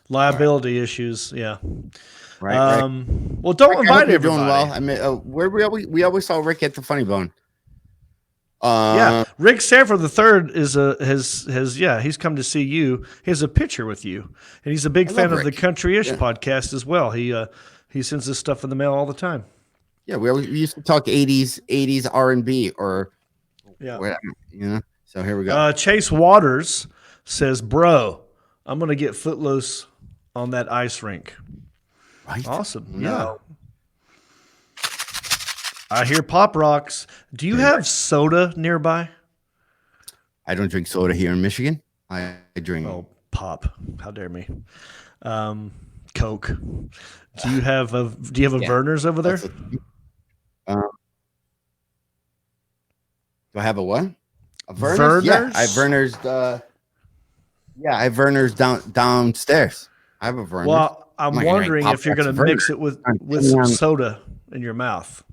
Liability issues, yeah. Right. Well, don't invite everybody. Doing well. I mean, we always saw Rick at the Funny Bone. Rick Sanford III he's come to see you. He has a picture with you, and he's a big fan of the Country-ish podcast as well. He sends this stuff in the mail all the time. Yeah, we used to talk 80s R&B or whatever, So here we go. Chase Waters says, "Bro, I'm gonna get Footloose on that ice rink." Right. Awesome. No. Yeah. I hear Pop Rocks. Do you have soda nearby? I don't drink soda here in Michigan. I drink. Oh, pop! How dare me? Coke. Do you have a Verner's over there? Do I have a what? A Verner's? Yeah, I have Verner's. I have Verner's downstairs. I have a Verner's. Well, I'm wondering if you're going to mix it with some soda in your mouth.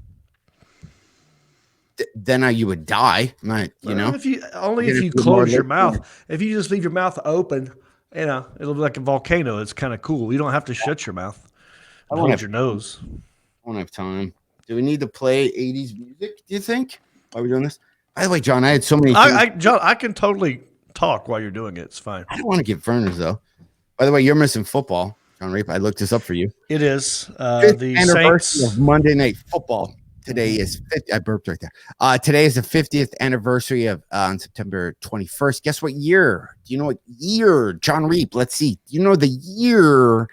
Then you would die, If you close your mouth. If you just leave your mouth open, it'll be like a volcano. It's kind of cool. You don't have to shut your mouth. Hold your nose. I don't have time. Do we need to play 80s music, do you think? Why are we doing this? By the way, John, I had so many things. John, I can totally talk while you're doing it. It's fine. I don't want to get Verner's, though. By the way, you're missing football, John Reep. I looked this up for you. It is. The anniversary of Monday Night Football. Today is 50. I burped right there. Today is the 50th anniversary of on September 21st. Guess what year? Do you know what year, John Reep? Let's see. Do you know the year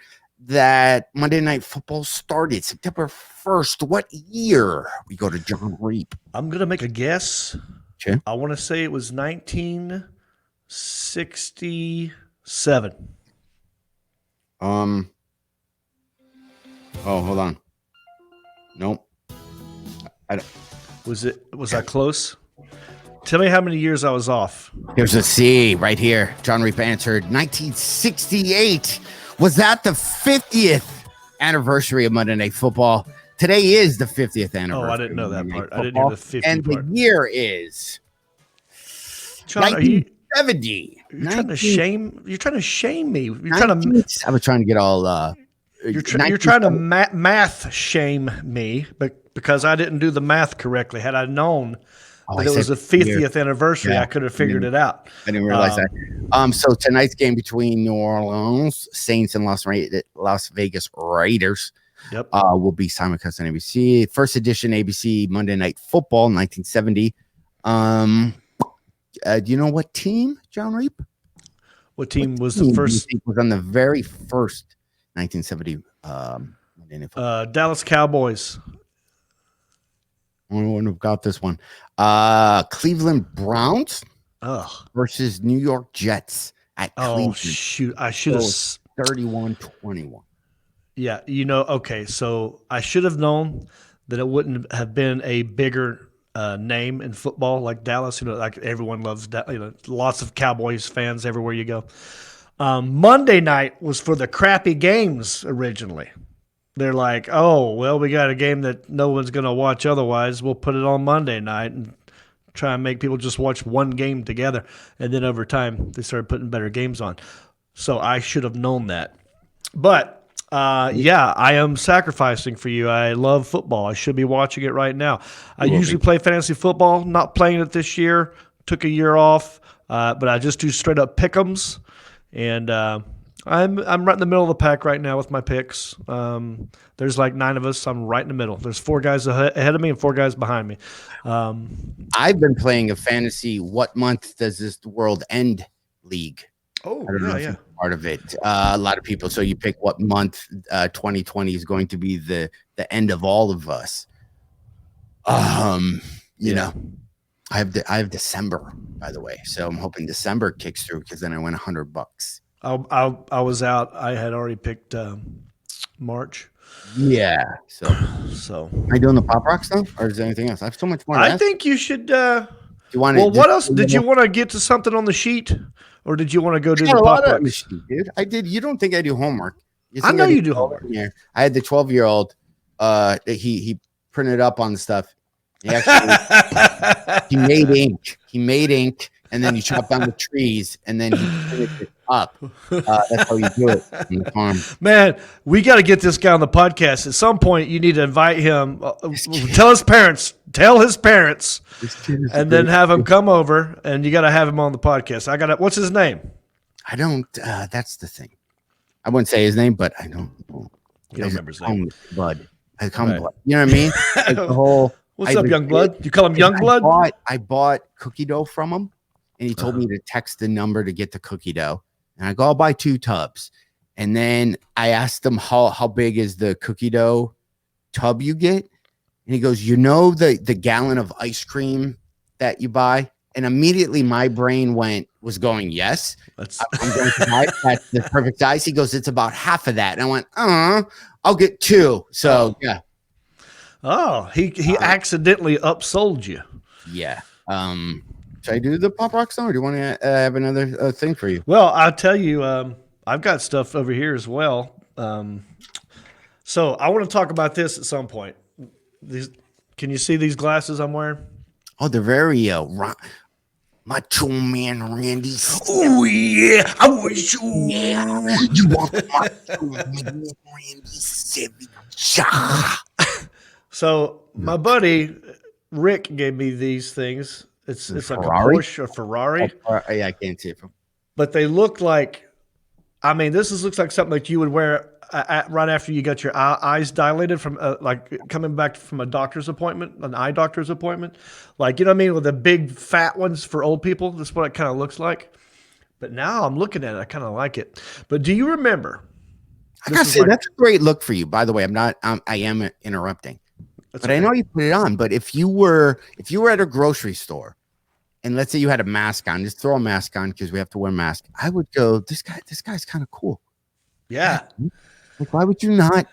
that Monday Night Football started? September 1st. What year? We go to John Reep. I'm gonna make a guess. Okay. I want to say it was 1960. 7. Oh, hold on. Nope. Was I close? Tell me how many years I was off. There's a C right here. Jon Reep answered 1968. Was that the 50th anniversary of Monday Night Football? Today is the 50th anniversary. Oh, I didn't know that part. Football. I didn't hear the 50 and part. the year is John, 1970. You're trying to shame. You're trying to shame me. You're trying to. I was trying to get all. You're trying to math shame me, but because I didn't do the math correctly. Had I known that it was the 50th anniversary, I could have figured it out. I didn't realize that. So tonight's game between New Orleans Saints and Las Vegas Raiders. Yep. Will be simulcast on ABC. First edition ABC Monday Night Football, 1970. Do you know what team, Jon Reep? What team was the first? Was on the very first 1970 Monday Night Football. Dallas Cowboys. I wouldn't have got this one. Cleveland Browns versus New York Jets at Cleveland. Oh, shoot. I should have. 31-21. Yeah. Okay. So I should have known that it wouldn't have been a bigger name in football like Dallas. Like everyone loves that. Lots of Cowboys fans everywhere you go. Monday night was for the crappy games originally. They're like, oh, well, we got a game that no one's going to watch otherwise. We'll put it on Monday night and try and make people just watch one game together. And then over time, they started putting better games on. So I should have known that. But, yeah, I am sacrificing for you. I love football. I should be watching it right now. I usually play fantasy football, not playing it this year. Took a year off, but I just do straight-up pick-ems. And I'm right in the middle of the pack right now with my picks. There's like 9 of us. I'm right in the middle. There's 4 guys ahead of me and 4 guys behind me. I've been playing a fantasy what month does this world end league. Oh, I don't know if you're part of it. A lot of people. So you pick what month 2020 is going to be the end of all of us. You know, I have December, by the way. So I'm hoping December kicks through because then I win $100. I was out. I had already picked March. Yeah. So am I doing the Pop Rocks now, or is there anything else? I have so much more. I think you should. You want well, what else? Did you want to get to something on the sheet, or did you want to go do the Pop Rocks? Dude, I did. You don't think I do homework? I know you do homework. Yeah. I had the 12-year-old. He printed up on the stuff. He actually he made ink, and then he chopped down the trees, and then he printed it up. That's how you do it on the farm. Man, we got to get this guy on the podcast. At some point, you need to invite him. Tell his parents, and then have him come over, and you got to have him on the podcast. What's his name? I don't. That's the thing. I wouldn't say his name, but I don't know. You don't remember his name? Bud. I call him Blood. You know what I mean? Like the whole. What's up, Young Blood? You call him Young Blood? I bought cookie dough from him, and he told me to text the number to get the cookie dough. And I go, I'll buy 2 tubs. And then I asked him how big is the cookie dough tub you get? And he goes, the gallon of ice cream that you buy? And immediately my brain was going, yes. I'm going to buy it. That's the perfect size. He goes, it's about half of that. And I went, I'll get 2. So, yeah. Oh, he accidentally upsold you. Yeah. Should I do the Pop Rock song, or do you want to have another thing for you? Well, I'll tell you, I've got stuff over here as well. So I want to talk about this at some point. Can you see these glasses I'm wearing? Oh, they're very Macho Man Randy. Oh yeah, I wish you want Macho Man Randy Savage. So my buddy Rick gave me these things. It's like a Porsche or Ferrari. Yeah, I can't see it from. But they look like, looks like something that you would wear right after you got your eyes dilated from like coming back from a doctor's appointment, an eye doctor's appointment. Like, you know what I mean? With the big fat ones for old people. That's what it kind of looks like. But now I'm looking at it. I kind of like it. But do you remember? I gotta say, that's a great look for you. By the way, I am interrupting. But okay. I know you put it on. But if you were at a grocery store and let's say you had a mask on, just throw a mask on because we have to wear masks. I would go, this guy's kind of cool. Yeah. Like, why would you not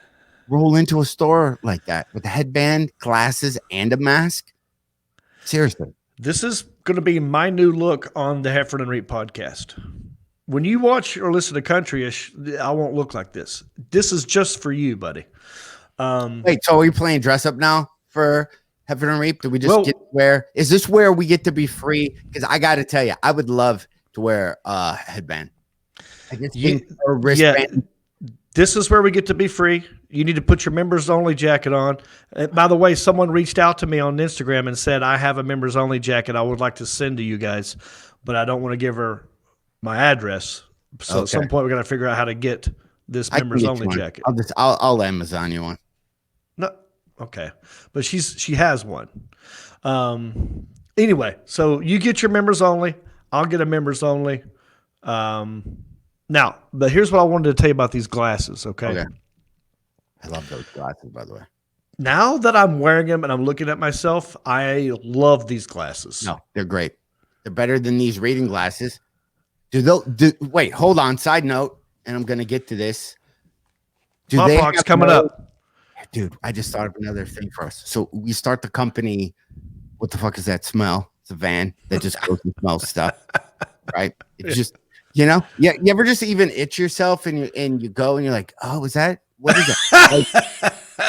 roll into a store like that with a headband, glasses, and a mask? Seriously. This is going to be my new look on the Heffron and Reep podcast. When you watch or listen to Country-ish, I won't look like this. This is just for you, buddy. Wait, so are we playing dress up now for Heffron and Reep? Do we just get to wear? Is this where we get to be free? Because I got to tell you, I would love to wear a headband. I guess a wristband. This is where we get to be free. You need to put your members only jacket on. By the way, someone reached out to me on Instagram and said, I have a members only jacket I would like to send to you guys, but I don't want to give her my address. So at some point we got to figure out how to get this members only jacket. I'll Amazon you one. No. Okay. But she has one. Anyway, so you get your members only. I'll get a members only. Now, but here's what I wanted to tell you about these glasses, okay? I love those glasses, by the way. Now that I'm wearing them and I'm looking at myself, I love these glasses. No, they're great. They're better than these reading glasses. Wait, hold on. Side note, and I'm going to get to this. Pop coming up. Dude, I just thought of another thing for us. So we start the company. What the fuck is that smell? It's a van that just goes and smells stuff, right? It's just... You know, you ever just even itch yourself and you go and you're like, oh, is that, what is that? Like,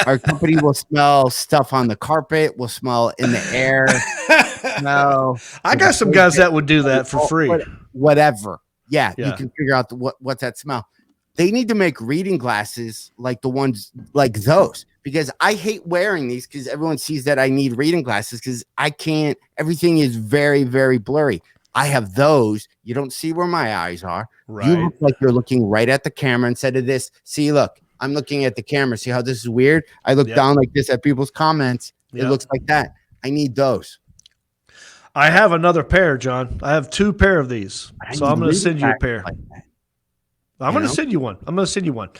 our company will smell stuff on the carpet, will smell in the air. No, I got some guys that would do that for free. Whatever. Yeah, you can figure out what's that smell. They need to make reading glasses like the ones like those, because I hate wearing these because everyone sees that I need reading glasses because I can't, everything is very, very blurry. I have those. You don't see where my eyes are. Right. You look like you're looking right at the camera instead of this. See, look, I'm looking at the camera. See how this is weird? I look down like this at people's comments. It looks like that. I need those. I have another pair, John. I have 2 pair of these. So I'm going to send you a pair. Like I'm going to send you one. I'm going to send you one.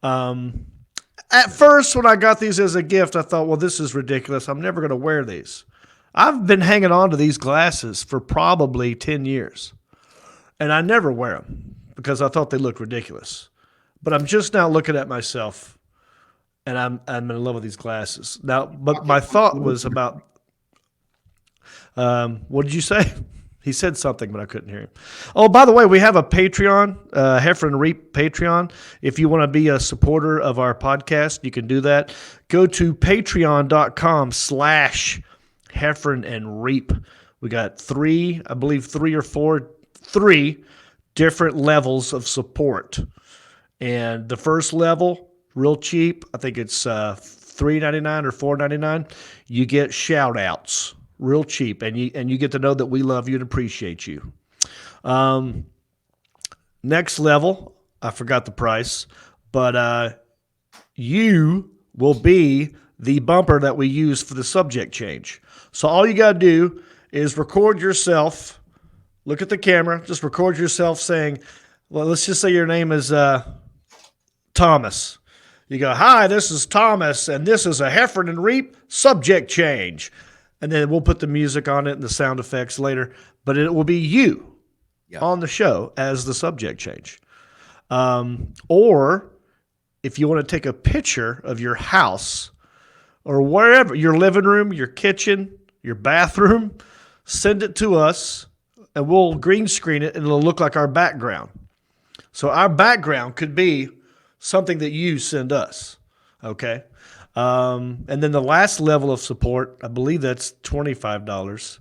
At first, when I got these as a gift, I thought, well, this is ridiculous. I'm never going to wear these. I've been hanging on to these glasses for probably 10 years, and I never wear them because I thought they looked ridiculous. But I'm just now looking at myself, and I'm in love with these glasses. Now, but my thought was about what did you say? He said something, but I couldn't hear him. Oh, by the way, we have a Patreon, Heffron Reep Patreon. If you want to be a supporter of our podcast, you can do that. Go to patreon.com/Heffron and Reep. We got 3 or 4 different levels of support. And the first level, real cheap. I think it's $3.99 or $4.99. You get shout outs, real cheap, and you get to know that we love you and appreciate you. Next level, I forgot the price, but you will be the bumper that we use for the subject change. So all you got to do is record yourself, look at the camera, just record yourself saying, well, let's just say your name is Thomas. You go, hi, this is Thomas, and this is a Heffron and Reep subject change. And then we'll put the music on it and the sound effects later, but it will be you on the show as the subject change. Or if you want to take a picture of your house or wherever, your living room, your kitchen, your bathroom, send it to us and we'll green screen it and it'll look like our background. So our background could be something that you send us. Okay. And then the last level of support, I believe that's $25,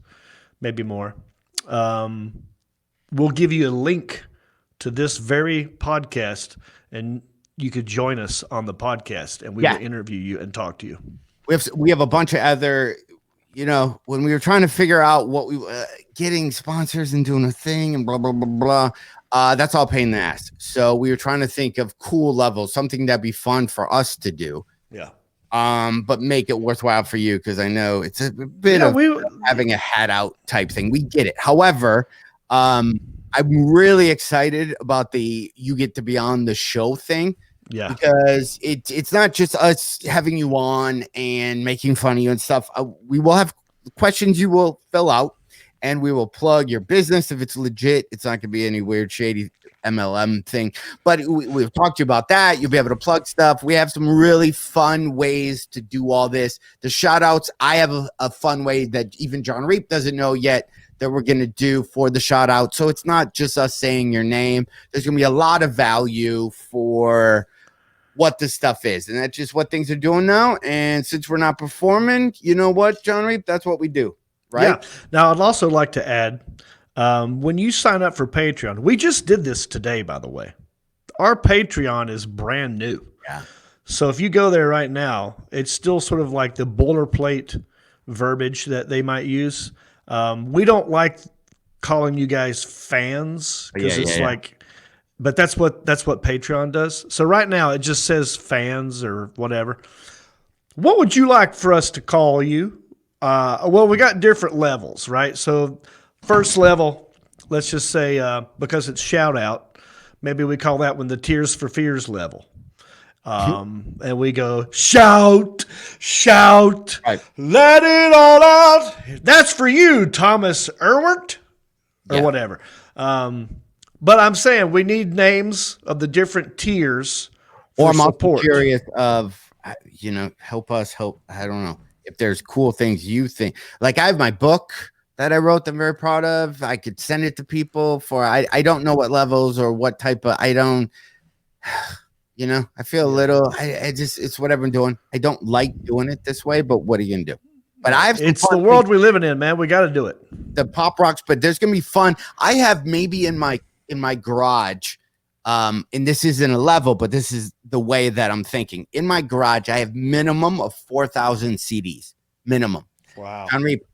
maybe more. We'll give you a link to this very podcast and you could join us on the podcast and we will interview you and talk to you. We have a bunch of other, when we were trying to figure out what we getting sponsors and doing a thing and blah, blah, blah, blah. That's all pain in the ass. So we were trying to think of cool levels, something that'd be fun for us to do. Yeah. But make it worthwhile for you because I know it's a bit of having a hat out type thing. We get it. However, I'm really excited about you get to be on the show thing. Yeah. Because it's not just us having you on and making fun of you and stuff. We will have questions you will fill out. and we will plug your business if it's legit. It's not going to be any weird, shady MLM thing, but we've talked to you about that. You'll be able to plug stuff. We have some really fun ways to do all this. The shout outs, I have a fun way that even John Reep doesn't know yet that we're going to do for the shout out. So it's not just us saying your name. There's going to be a lot of value for what this stuff is. And that's just what things are doing now. And since we're not performing, you know what, John Reep, that's what we do. Right. Yeah. Now, I'd also like to add, when you sign up for Patreon, we just did this today, by the way. Our Patreon is brand new. Yeah. So if you go there right now, it's still sort of like the boilerplate verbiage that they might use. We don't like calling you guys fans because it's like, but that's what Patreon does. So right now it just says fans or whatever. What would you like for us to call you? Well, we got different levels, right? So first level, let's just say, because it's shout out, maybe we call that one the Tears for Fears level. And we go, shout, right. Let it all out. That's for you, Thomas Earnhardt, or whatever. But I'm saying we need names of the different tiers for I'm support. also curious of, help us. I don't know if there's cool things you think. Like I have my book that I wrote that I'm very proud of. I could send it to people for, I don't know what levels or what type of, I don't, I feel a little, it's what I've been doing. I don't like doing it this way, but what are you going to do? But it's the world we live in, man. We got to do it. The pop rocks, but there's going to be fun. I have maybe in my garage, and this isn't a level, but this is the way that I'm thinking. In my garage, I have minimum of 4,000 CDs, minimum. Wow.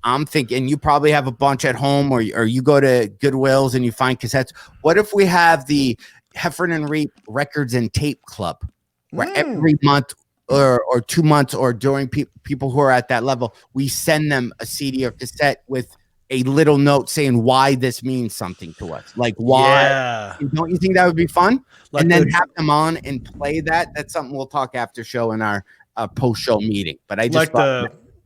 I'm thinking you probably have a bunch at home, or you go to Goodwill's and you find cassettes. What if we have the Heffron Reep Records and Tape Club, where every month or 2 months or during people who are at that level, we send them a CD or cassette with a little note saying why this means something to us. Like why? Yeah. Don't you think that would be fun? Like and then have them on and play that. That's something we'll talk after show in our post-show meeting. But I just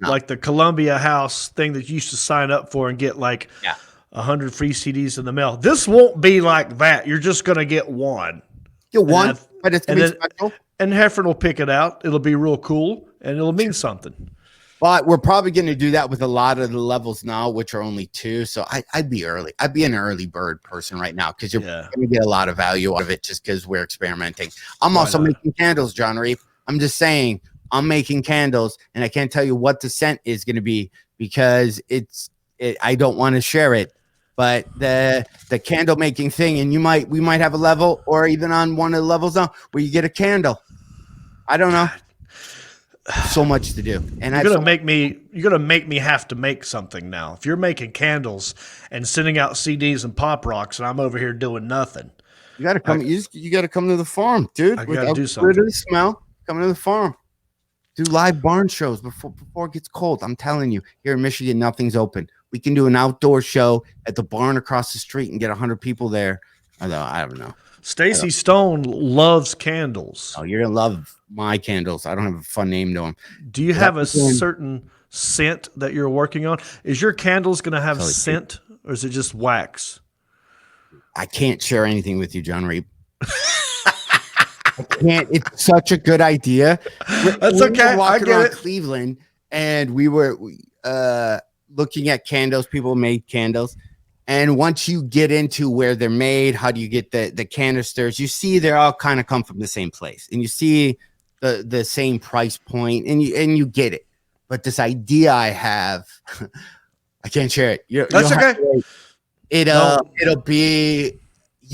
like the Columbia House thing that you used to sign up for and get 100 free CDs in the mail. This won't be like that. You're just going to get one. Get one, but it's going to be special. And Heffron will pick it out. It'll be real cool, and it'll mean something. But we're probably going to do that with a lot of the levels now, which are only 2. So I'd be early. I'd be an early bird person right now because you're going to get a lot of value out of it just because we're experimenting. I'm also making candles, John Reep. I'm just saying I'm making candles, and I can't tell you what the scent is going to be because I don't want to share it. But the candle making thing, and we might have a level or even on one of the levels now where you get a candle. I don't know. So much to do, and you're gonna make me have to make something now. If you're making candles and sending out CDs and pop rocks, and I'm over here doing nothing, you gotta come. You gotta come to the farm, dude. I gotta do something. Rid of the smell. Come to the farm. Do live barn shows before it gets cold. I'm telling you, here in Michigan, nothing's open. We can do an outdoor show at the barn across the street and get 100 people there. Although I don't know. Stacy Stone loves candles. Oh, you're gonna love my candles. I don't have a fun name to them. Do you have a certain scent that you're working on? Is your candles gonna have scent, or is it just wax? I can't share anything with you, John Reep. I can't. It's such a good idea. That's okay. I get it. Cleveland, and we were looking at candles. People made candles. And once you get into where they're made, how do you get the canisters? You see, they're all kind of come from the same place, and you see the same price point, and you get it. But this idea I have, I can't share it. That's okay. It'll be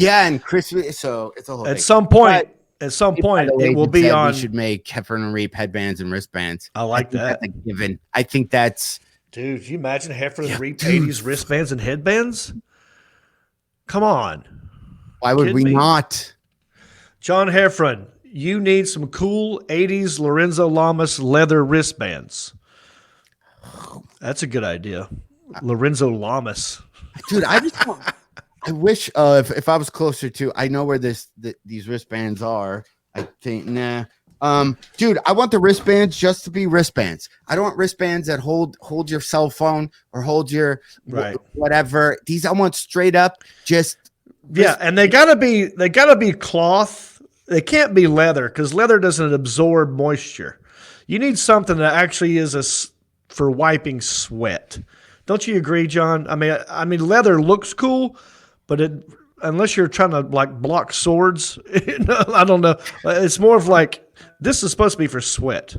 and Christmas. So it's a whole. At some point, it will be on. We should make Heffron Reep headbands and wristbands. I like that. That's a given. I think that's. Dude, can you imagine Heffron Reep 80s wristbands and headbands? Come on. Why would we not? John Heffron, you need some cool 80s Lorenzo Lamas leather wristbands. That's a good idea. Lorenzo Lamas. Dude, I wish if I was closer to, I know where these wristbands are. I think, Dude, I want the wristbands just to be wristbands. I don't want wristbands that hold your cell phone or hold your whatever. These I want straight up just and they gotta be cloth. They can't be leather because leather doesn't absorb moisture. You need something that actually is for wiping sweat. Don't you agree, John? I mean, leather looks cool, but unless you're trying to like block swords, I don't know. It's more of like this is supposed to be for sweat.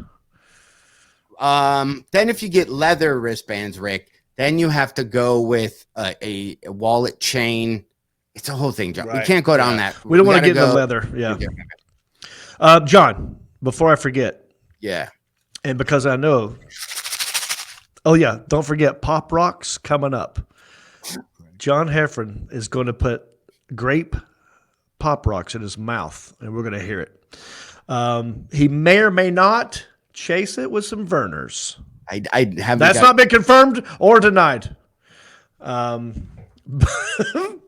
Then if you get leather wristbands, Rick, then you have to go with a wallet chain. It's a whole thing, John. Right. We can't go down that. We don't want to get into leather. Yeah. John, before I forget. Yeah. And because I know. Oh, yeah. Don't forget Pop Rocks coming up. John Heffron is going to put grape Pop Rocks in his mouth, and we're going to hear it. He may or may not chase it with some Vernors. I haven't. That's not been confirmed or denied.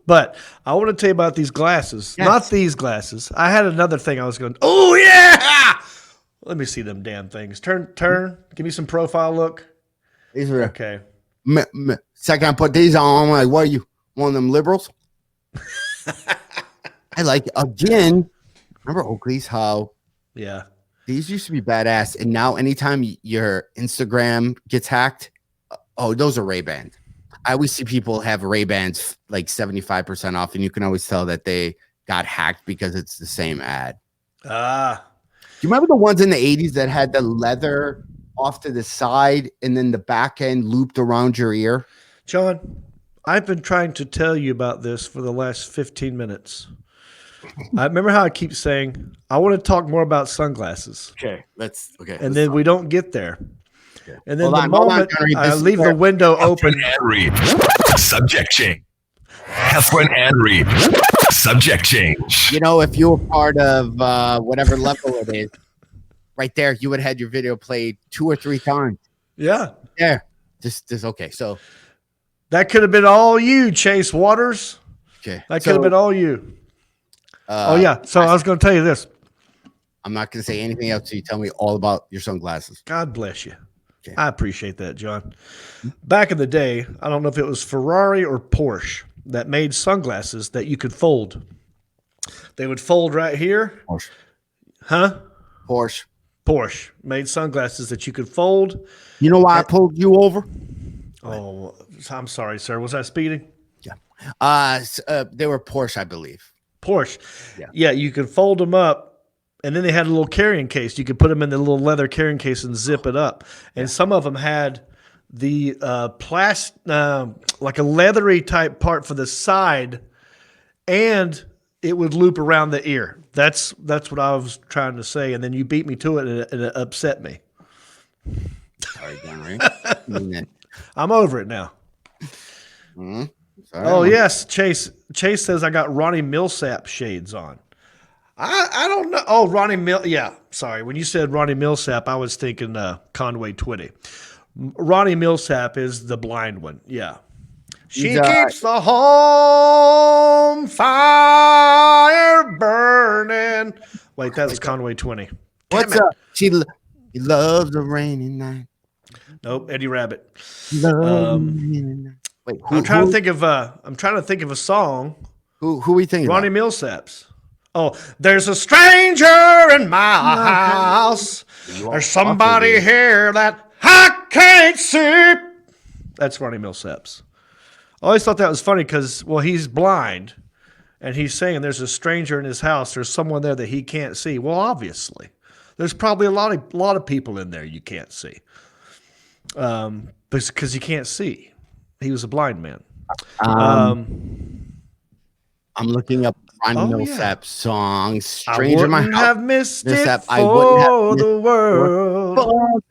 But I want to tell you about these glasses. Yes. Not these glasses. I had another thing I was going, oh, yeah! Let me see them damn things. Turn. Give me some profile look. These are okay. Second, I put these on. I'm like, what are you? One of them liberals? I like, again, remember Oakley's how these used to be badass. And now anytime your Instagram gets hacked, those are Ray-Bans. I always see people have Ray-Bans like 75% off, and you can always tell that they got hacked because it's the same ad. Do you remember the ones in the 80s that had the leather off to the side and then the back end looped around your ear? John, I've been trying to tell you about this for the last 15 minutes. I remember how I keep saying, I want to talk more about sunglasses. Okay. And then we don't get there. Okay. And then the moment I leave the window open. And Reep. Subject change. Heffron and Reep. Subject change. You know, if you were part of whatever level it is, right there, you would have had your video played 2 or 3 times. Yeah. Yeah. Just okay. So that could have been all you, Chase Waters. Okay. That could have been all you. So I was going to tell you this. I'm not going to say anything else until you tell me all about your sunglasses. God bless you. Okay. I appreciate that, John. Back in the day, I don't know if it was Ferrari or Porsche that made sunglasses that you could fold. They would fold right here. Porsche. Huh? Porsche made sunglasses that you could fold. You know why I pulled you over? Oh, I'm sorry, sir. Was I speeding? Yeah. They were Porsche, I believe. Porsche. Yeah, you could fold them up. And then they had a little carrying case. You could put them in the little leather carrying case and zip it up. And some of them had the like a leathery type part for the side, and it would loop around the ear. That's what I was trying to say. And then you beat me to it, and it upset me. Sorry, right? I'm over it now. Mm-hmm. Oh, yes. Chase says I got Ronnie Millsap shades on. I don't know. Oh, sorry. When you said Ronnie Millsap, I was thinking Conway Twitty. Ronnie Millsap is the blind one. Yeah. She keeps the home fire burning. Wait, that was Conway Twitty. What's up? He loves the rainy night. Nope, Eddie Rabbit. Wait, I'm trying to think of a song. Who are we thinking? Ronnie Millsaps. Oh, there's a stranger in my house. There's somebody here that I can't see. That's Ronnie Millsaps. I always thought that was funny because, he's blind, and he's saying there's a stranger in his house. There's someone there that he can't see. Well, obviously, there's probably a lot of people in there you can't see, because you can't see. He was a blind man. I'm looking up Ronnie Millsap song, Stranger in My House. I wouldn't have missed it for the world.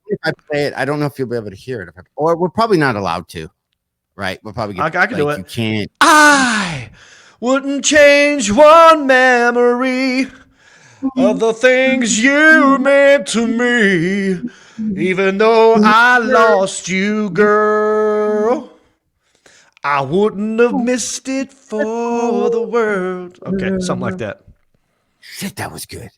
If I play it, I don't know if you'll be able to hear it. Or we're probably not allowed to, right? We're probably I can do it. You can't. I wouldn't change one memory of the things you meant to me, even though I lost you, girl. I wouldn't have missed it for the world. Okay, something like that. Shit, that was good.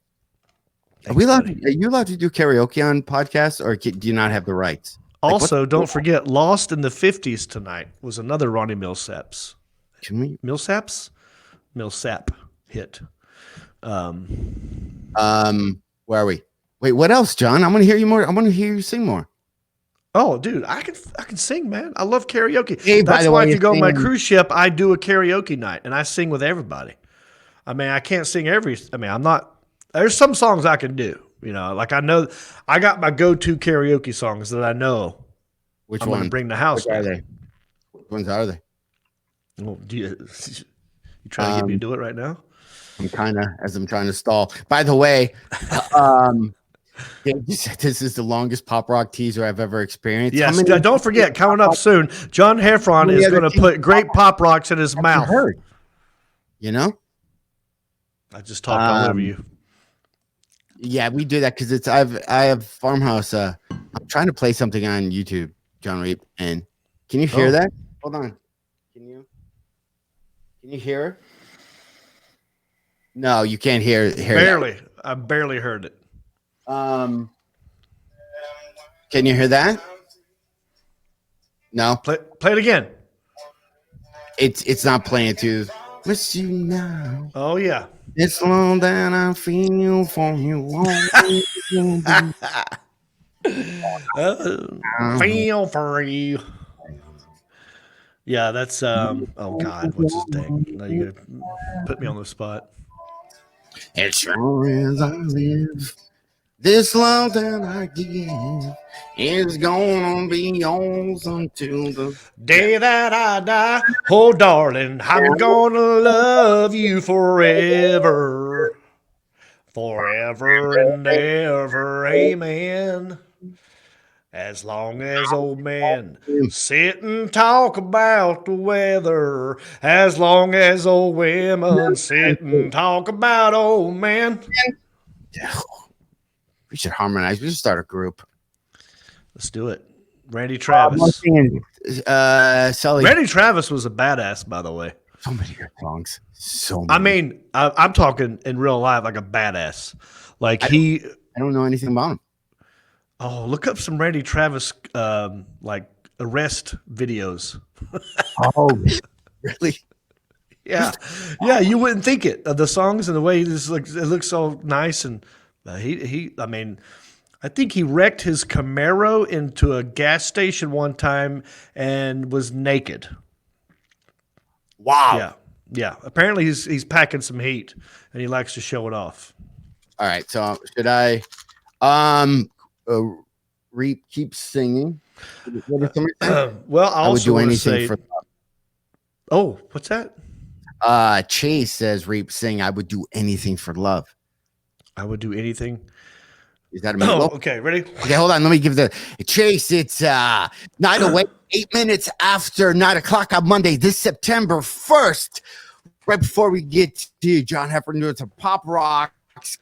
Are you allowed to do karaoke on podcasts, or do you not have the rights? Also, don't forget, Lost in the 50s tonight was another Ronnie Millsaps. Can we? Millsaps hit. Where are we? Wait, what else, John? I want to hear you more. I want to hear you sing more. Oh, dude, I can sing, man. I love karaoke. Hey, That's why if you go on my cruise ship, I do a karaoke night, and I sing with everybody. I mean, I can't sing there's some songs I can do. Like I know I got my go-to karaoke songs that I know. Which I'm one? Gonna bring the house. Which are they? Which ones are they? Well, you trying to get me to do it right now? I'm trying to stall. By the way, this is the longest pop rock teaser I've ever experienced. Yes, don't forget, coming up soon, John Heffron is going to put great pop rocks in his mouth. I just talked all over you. Yeah, we do that because I have Farmhouse. I'm trying to play something on YouTube, Jon Reep, and can you hear that? Hold on. Can you hear it? No, you can't hear Barely. that. I barely heard it. Can you hear that? No. Play it again. It's not playing to miss you now. Oh yeah. It's long that I feel for you. Feel for you. Yeah, that's oh God, what's his name? Now you gotta put me on the spot. As sure as I live, this love that I give is gonna be yours until the day that I die. Oh, darling, I'm gonna love you forever. Forever and ever, amen. As long as old men sit and talk about the weather, as long as old women sit and talk about old men. We should harmonize. We should start a group. Let's do it. Randy Travis. Sully. Randy Travis was a badass, by the way. So many good songs. So many. I mean, I'm talking in real life like a badass. Like I don't know anything about him. Oh, look up some Randy Travis like arrest videos. Oh, really? Yeah, yeah. You wouldn't think it. The songs and the way it looks so nice, and I mean, I think he wrecked his Camaro into a gas station one time and was naked. Wow. Yeah, yeah. Apparently, he's packing some heat, and he likes to show it off. All right. So should I? Reep keeps singing. Well, I would do anything for. Oh, what's that? Chase says Reep sing. I would do anything for love. I would do anything. Is that a Meatloaf? Oh, okay, ready? Okay, hold on. Let me give the Chase. It's 8 minutes after 9 o'clock on Monday, this September 1st. Right before we get to John Heffron doing some pop rock,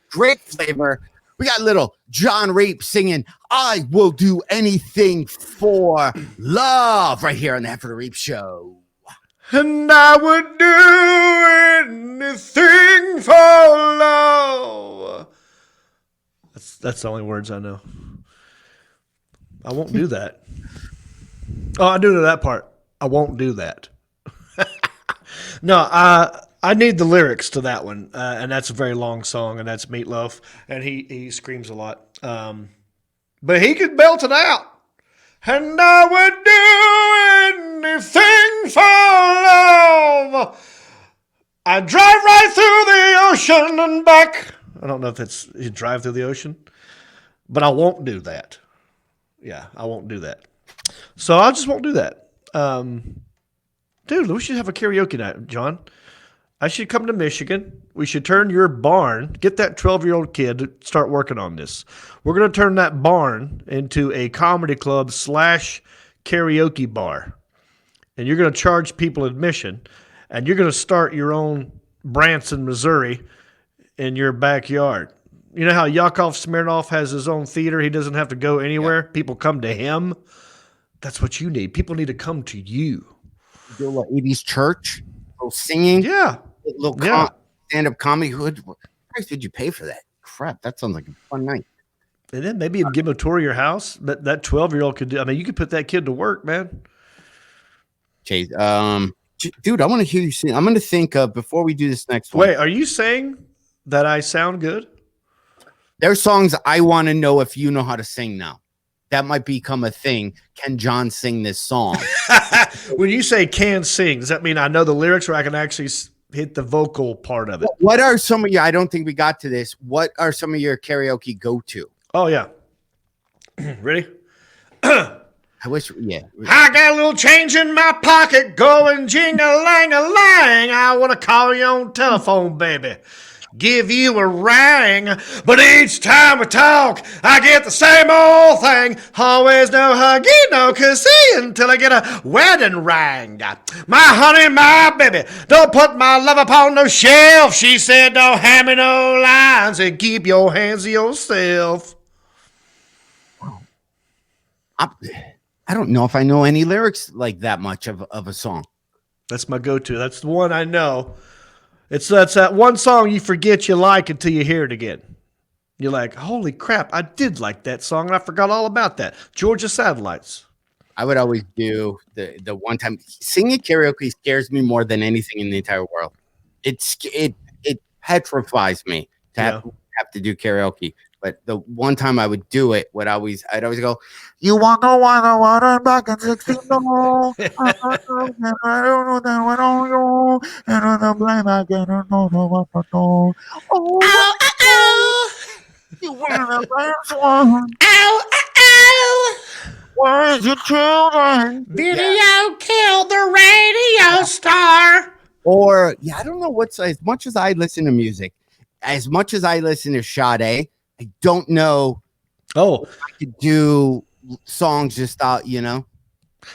great flavor. We got little Jon Reep singing, I will do anything for love right here on the Heffron Reep Show. And I would do anything for love. That's the only words I know. I won't do that. Oh, I do know that part. I won't do that. No, I need the lyrics to that one, and that's a very long song, and that's Meatloaf, and he screams a lot. But he could belt it out. And I would do anything for love. I drive right through the ocean and back. I don't know if it's you drive through the ocean, but I won't do that. Yeah, I won't do that. So I just won't do that. Dude, we should have a karaoke night, John. I should come to Michigan. We should turn your barn, get that 12-year-old kid to start working on this. We're going to turn that barn into a comedy club / karaoke bar. And you're going to charge people admission. And you're going to start your own Branson, Missouri in your backyard. You know how Yakov Smirnoff has his own theater? He doesn't have to go anywhere. Yeah. People come to him. That's what you need. People need to come to you. Do a little 80s church, a little singing. Yeah. A little stand-up comedy. What price did you pay for that? crap, that sounds like a fun night. And then maybe give him a tour of your house. That 12-year-old could do. I mean, you could put that kid to work, man. Chase, dude, I want to hear you sing. I'm going to think of before we do this next one. Wait, are you saying that I sound good? There's songs I want to know if you know how to sing now. That might become a thing. Can John sing this song? When you say can sing, does that mean I know the lyrics or I can actually hit the vocal part of it? What are some of your, I don't think we got to this. What are some of your karaoke go-to? Oh, yeah. Ready? I wish, yeah. I got a little change in my pocket going jing-a-lang-a-lang. I want to call you on telephone, baby. Give you a ring, but each time we talk, I get the same old thing. Always no huggy, no kissing until I get a wedding ring. My honey, my baby, don't put my love upon no shelf. She said, don't hand me no lines and keep your hands to yourself. I don't know if I know any lyrics like that much of a song. That's my go-to. That's the one I know. That's that one song you forget you like until you hear it again. You're like, holy crap, I did like that song, and I forgot all about that. Georgia Satellites. I would always do the one time singing karaoke scares me more than anything in the entire world. It petrifies me to have to do karaoke. But the one time I would do it, I'd always go, you want to water back in 16 no. I don't know that one on you. And on the blame I get don't know what to do. Oh, you want to dance one. Where's your children? Video killed the radio star. Or, I don't know what's, as much as I listen to music, as much as I listen to Sade, I don't know. Oh, I could do songs just out,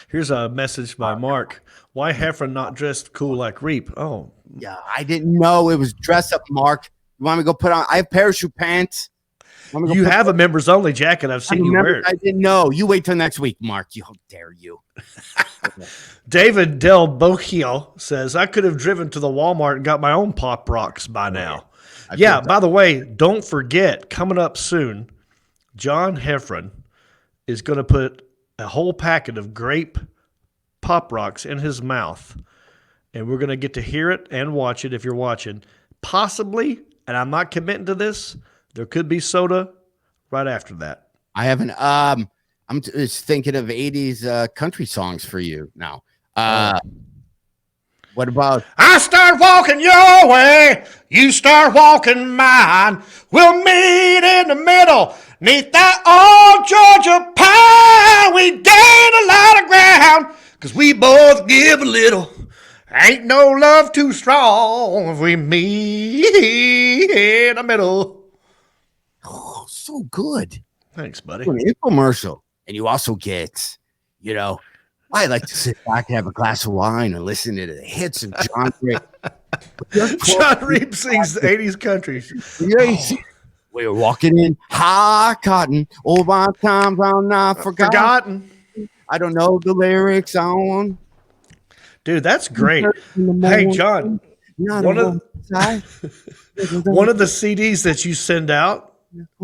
Here's a message by Mark. Why Heffron not dressed cool like Reep? Oh, yeah, I didn't know it was dress up, Mark. You want me to go put on? I have parachute pants. You have a members only jacket. I've seen you wear it. I didn't know. You wait till next week, Mark. How dare you? David Del Bochio says, I could have driven to the Walmart and got my own Pop Rocks by now. Yeah, by the way, don't forget, coming up soon, John Heffron is going to put a whole packet of grape Pop Rocks in his mouth, and we're going to get to hear it and watch it if you're watching. Possibly, and I'm not committing to this, there could be soda right after that. I haven't. I'm just thinking of 80s country songs for you now. What about? I start walking your way, you start walking mine. We'll meet in the middle, neath that old Georgia pine. We gain a lot of ground, 'cause we both give a little. Ain't no love too strong if we meet in the middle. Oh, so good. Thanks, buddy. An infomercial, and you also get, I like to sit back and have a glass of wine and listen to the hits of John Reep. John Reep sings the 80s country. We were walking in high cotton. All my times I'm not forgotten. I don't know the lyrics on. Dude, that's great. Hey, John, one of the CDs that you send out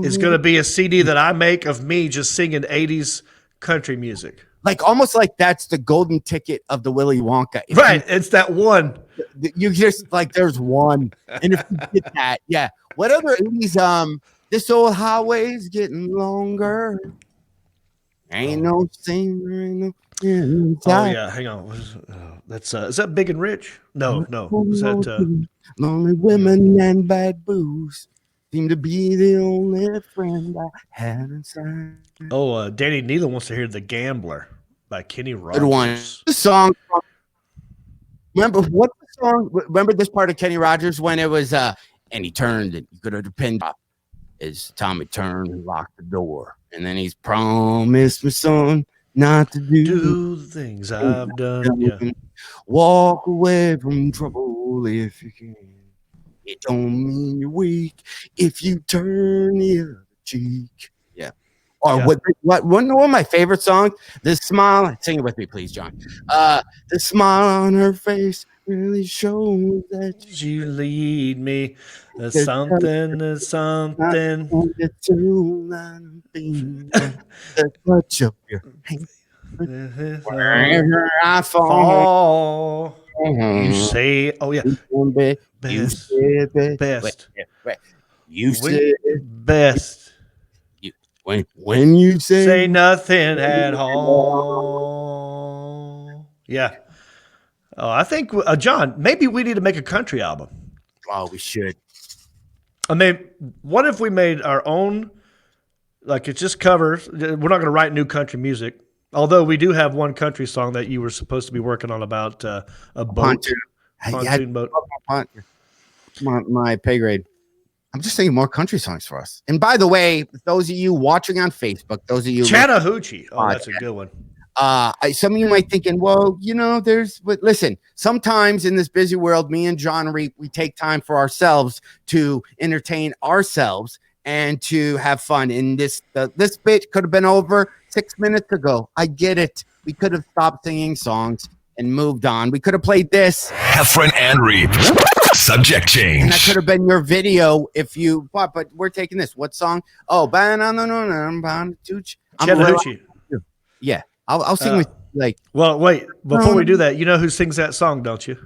is going to be a CD that I make of me just singing 80s country music. Like almost like that's the golden ticket of the Willy Wonka. Right. It's that one. You just like there's one. And if you get that, yeah. What other 80s? This old highway's getting longer. Ain't no singer, ain't no. Oh yeah, hang on. That's is that Big and Rich? No. Is that lonely women and bad booze seem to be the only friend I had inside. Oh, Danny Nealon wants to hear "The Gambler" by Kenny Rogers. Good one. The song. Remember what the song? Remember this part of Kenny Rogers when it was and he turned and you could have depended as Tommy turned and locked the door, and then he's promised me, son, not to do the things I've done. Yeah. Walk away from trouble if you can. It don't mean you're weak if you turn the other cheek. Yeah. Or one of my favorite songs, the smile. Sing it with me, please, John. The smile on her face really shows that You lead me. There's There's something. not only to the touch of your hand. Wherever I Fall. You fall, say, oh yeah, you best, said it. best, Wait. You said best. you, when you Say say nothing at all. Yeah. Oh, I think John, maybe we need to make a country album. oh, we should. I mean, what if we made our own? Like it's just covers. We're not going to write new country music. Although we do have one country song that you were supposed to be working on about a boat, pontoon boat. My pay grade. I'm just saying more country songs for us. And by the way, those of you watching on Facebook, those of you Chattahoochee. Oh, that's a good one. Some of you might thinking, well, but listen, sometimes in this busy world, me and Jon Reep, we take time for ourselves to entertain ourselves and to have fun. And this bit could have been over 6 minutes ago. I get it. We could have stopped singing songs and moved on. We could have played this. Heffron and Reep. Subject change. And that could have been your video if you, but we're taking this. What song? Oh, Chattahoochee. Yeah. I'll sing with like. Well, wait. Before we do that, you know who sings that song, don't you?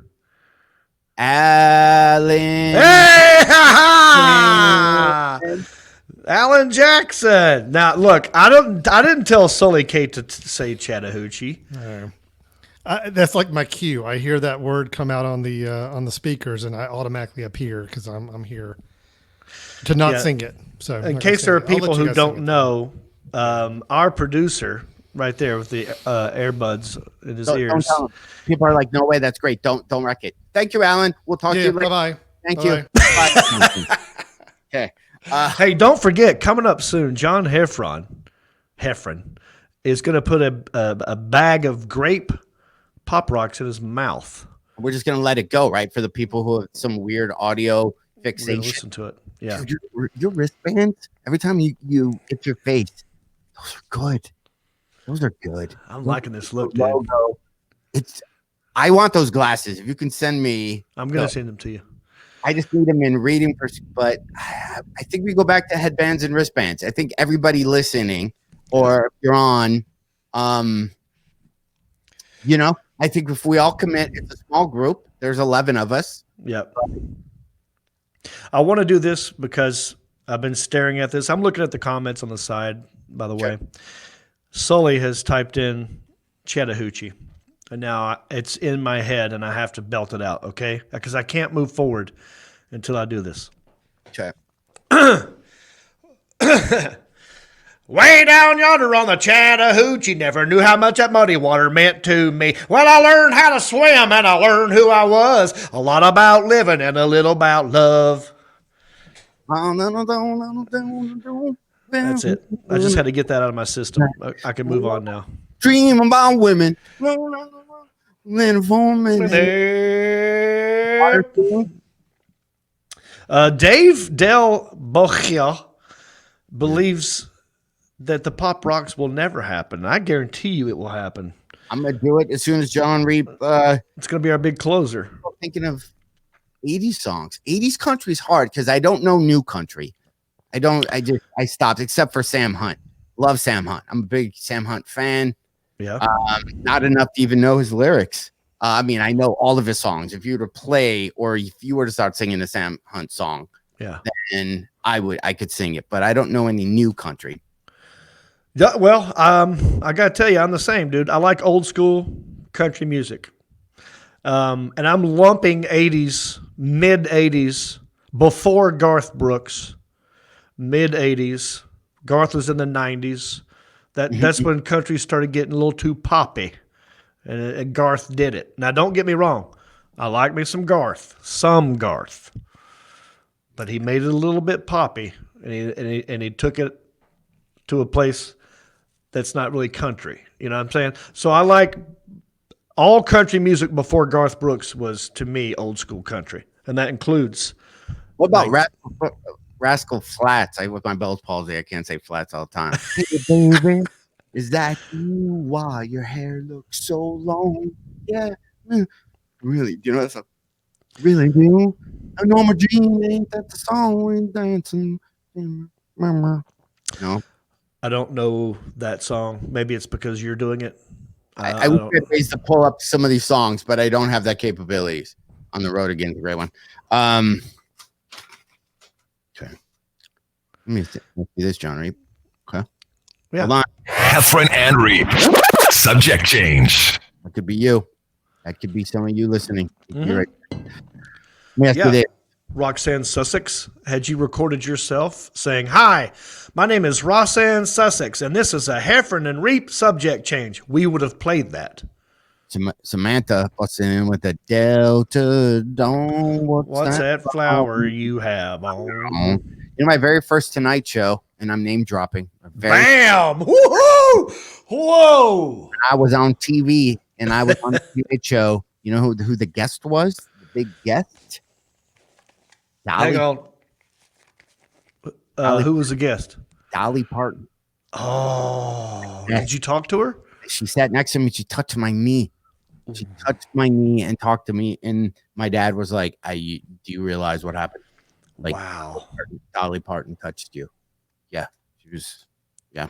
Alan. Hey, ha, ha! Alan Jackson. Now, look, I didn't tell Sully Kate to say Chattahoochee. That's like my cue. I hear that word come out on the speakers, and I automatically appear because I'm here to not sing it. So, in case there are people who don't know, our producer right there with the earbuds in his ears. Don't tell him. People are like, "No way, that's great. Don't wreck it." Thank you, Alan. We'll talk to you later. Bye-bye. Thank you. Bye. Okay. Hey, don't forget, coming up soon, John Heffron is going to put a bag of grape Pop Rocks in his mouth. We're just gonna let it go, right? For the people who have some weird audio fixation. Listen to it. Yeah. Dude, your wristbands, every time you hit your face, those are good. Those are good. I'm liking this look, dude. Logo. I want those glasses. If you can send me, I'm gonna send them to you. I just need them in reading, but I think we go back to headbands and wristbands. I think everybody listening, or if you're on, I think if we all commit, it's a small group. There's 11 of us. Yep. I want to do this because I've been staring at this. I'm looking at the comments on the side, by the way. Sully has typed in Chattahoochee, and now it's in my head, and I have to belt it out, okay? Because I can't move forward until I do this. Okay. Way down yonder on the Chattahoochee, never knew how much that muddy water meant to me. Well, I learned how to swim and I learned who I was. A lot about living and a little about love. That's it. I just had to get that out of my system. I can move on now. Dream about women. Dave Del Bochia believes that the Pop Rocks will never happen. I guarantee you it will happen. I'm going to do it as soon as Jon Reep. It's going to be our big closer. I'm thinking of 80s songs. 80s country is hard because I don't know new country. I stopped except for Sam Hunt. Love Sam Hunt. I'm a big Sam Hunt fan. Yeah. Not enough to even know his lyrics. I mean, I know all of his songs. If you were to play or if you were to start singing a Sam Hunt song, then I could sing it, but I don't know any new country. Yeah, well, I got to tell you, I'm the same, dude. I like old school country music. And I'm lumping 80s, mid-80s, before Garth Brooks, mid-80s. Garth was in the 90s. That's when country started getting a little too poppy, and Garth did it. Now, don't get me wrong. I like me some Garth, but he made it a little bit poppy, and he took it to a place that's not really country. You know what I'm saying? So I like all country music before Garth Brooks was, to me, old school country, and that includes. What about Rascal Flatts? With my Bell's palsy, I can't say flats all the time. Hey, baby, is that you? Why your hair looks so long? Yeah. Really, do you know that song? Really do. I know my dream ain't that the song we're dancing. No. I don't know that song. Maybe it's because you're doing it. I would get ways to pull up some of these songs, but I don't have that capabilities. On the Road Again, the great one. Okay. Let me see this, Jon Reep. Okay. Yeah. Hold on. Heffron and Reep. Subject change. That could be you. That could be some of you listening. Mhm. Right. Let me ask you this. Roxanne Sussex, had you recorded yourself saying, "Hi, my name is Roxanne Sussex, and this is a Heffron and Reep subject change," we would have played that. Samantha busting in with the Delta Dawn. What's that flower you have on? You know, my very first Tonight Show, and I'm name dropping. Bam! Woohoo! Whoa! I was on TV, and I was on the Tonight Show. You know who the guest was? The big guest? Hang on. Who was the guest? Dolly Parton. Oh, yeah. Did you talk to her? She sat next to me. She touched my knee. She touched my knee and talked to me. And my dad was like, do you realize what happened? Like, wow. Dolly Parton touched you. Yeah. She was, yeah.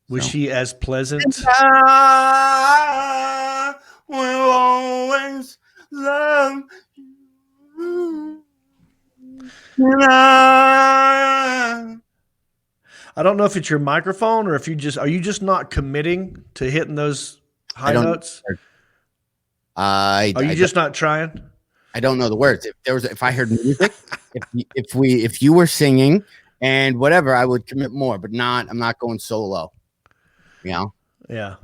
Was she as pleasant? I will always love you. I don't know if it's your microphone or if are you just not committing to hitting those high notes? Are you just not trying? I don't know the words. If I heard music, if you were singing and whatever, I would commit more, but I'm not going solo. You know? Yeah.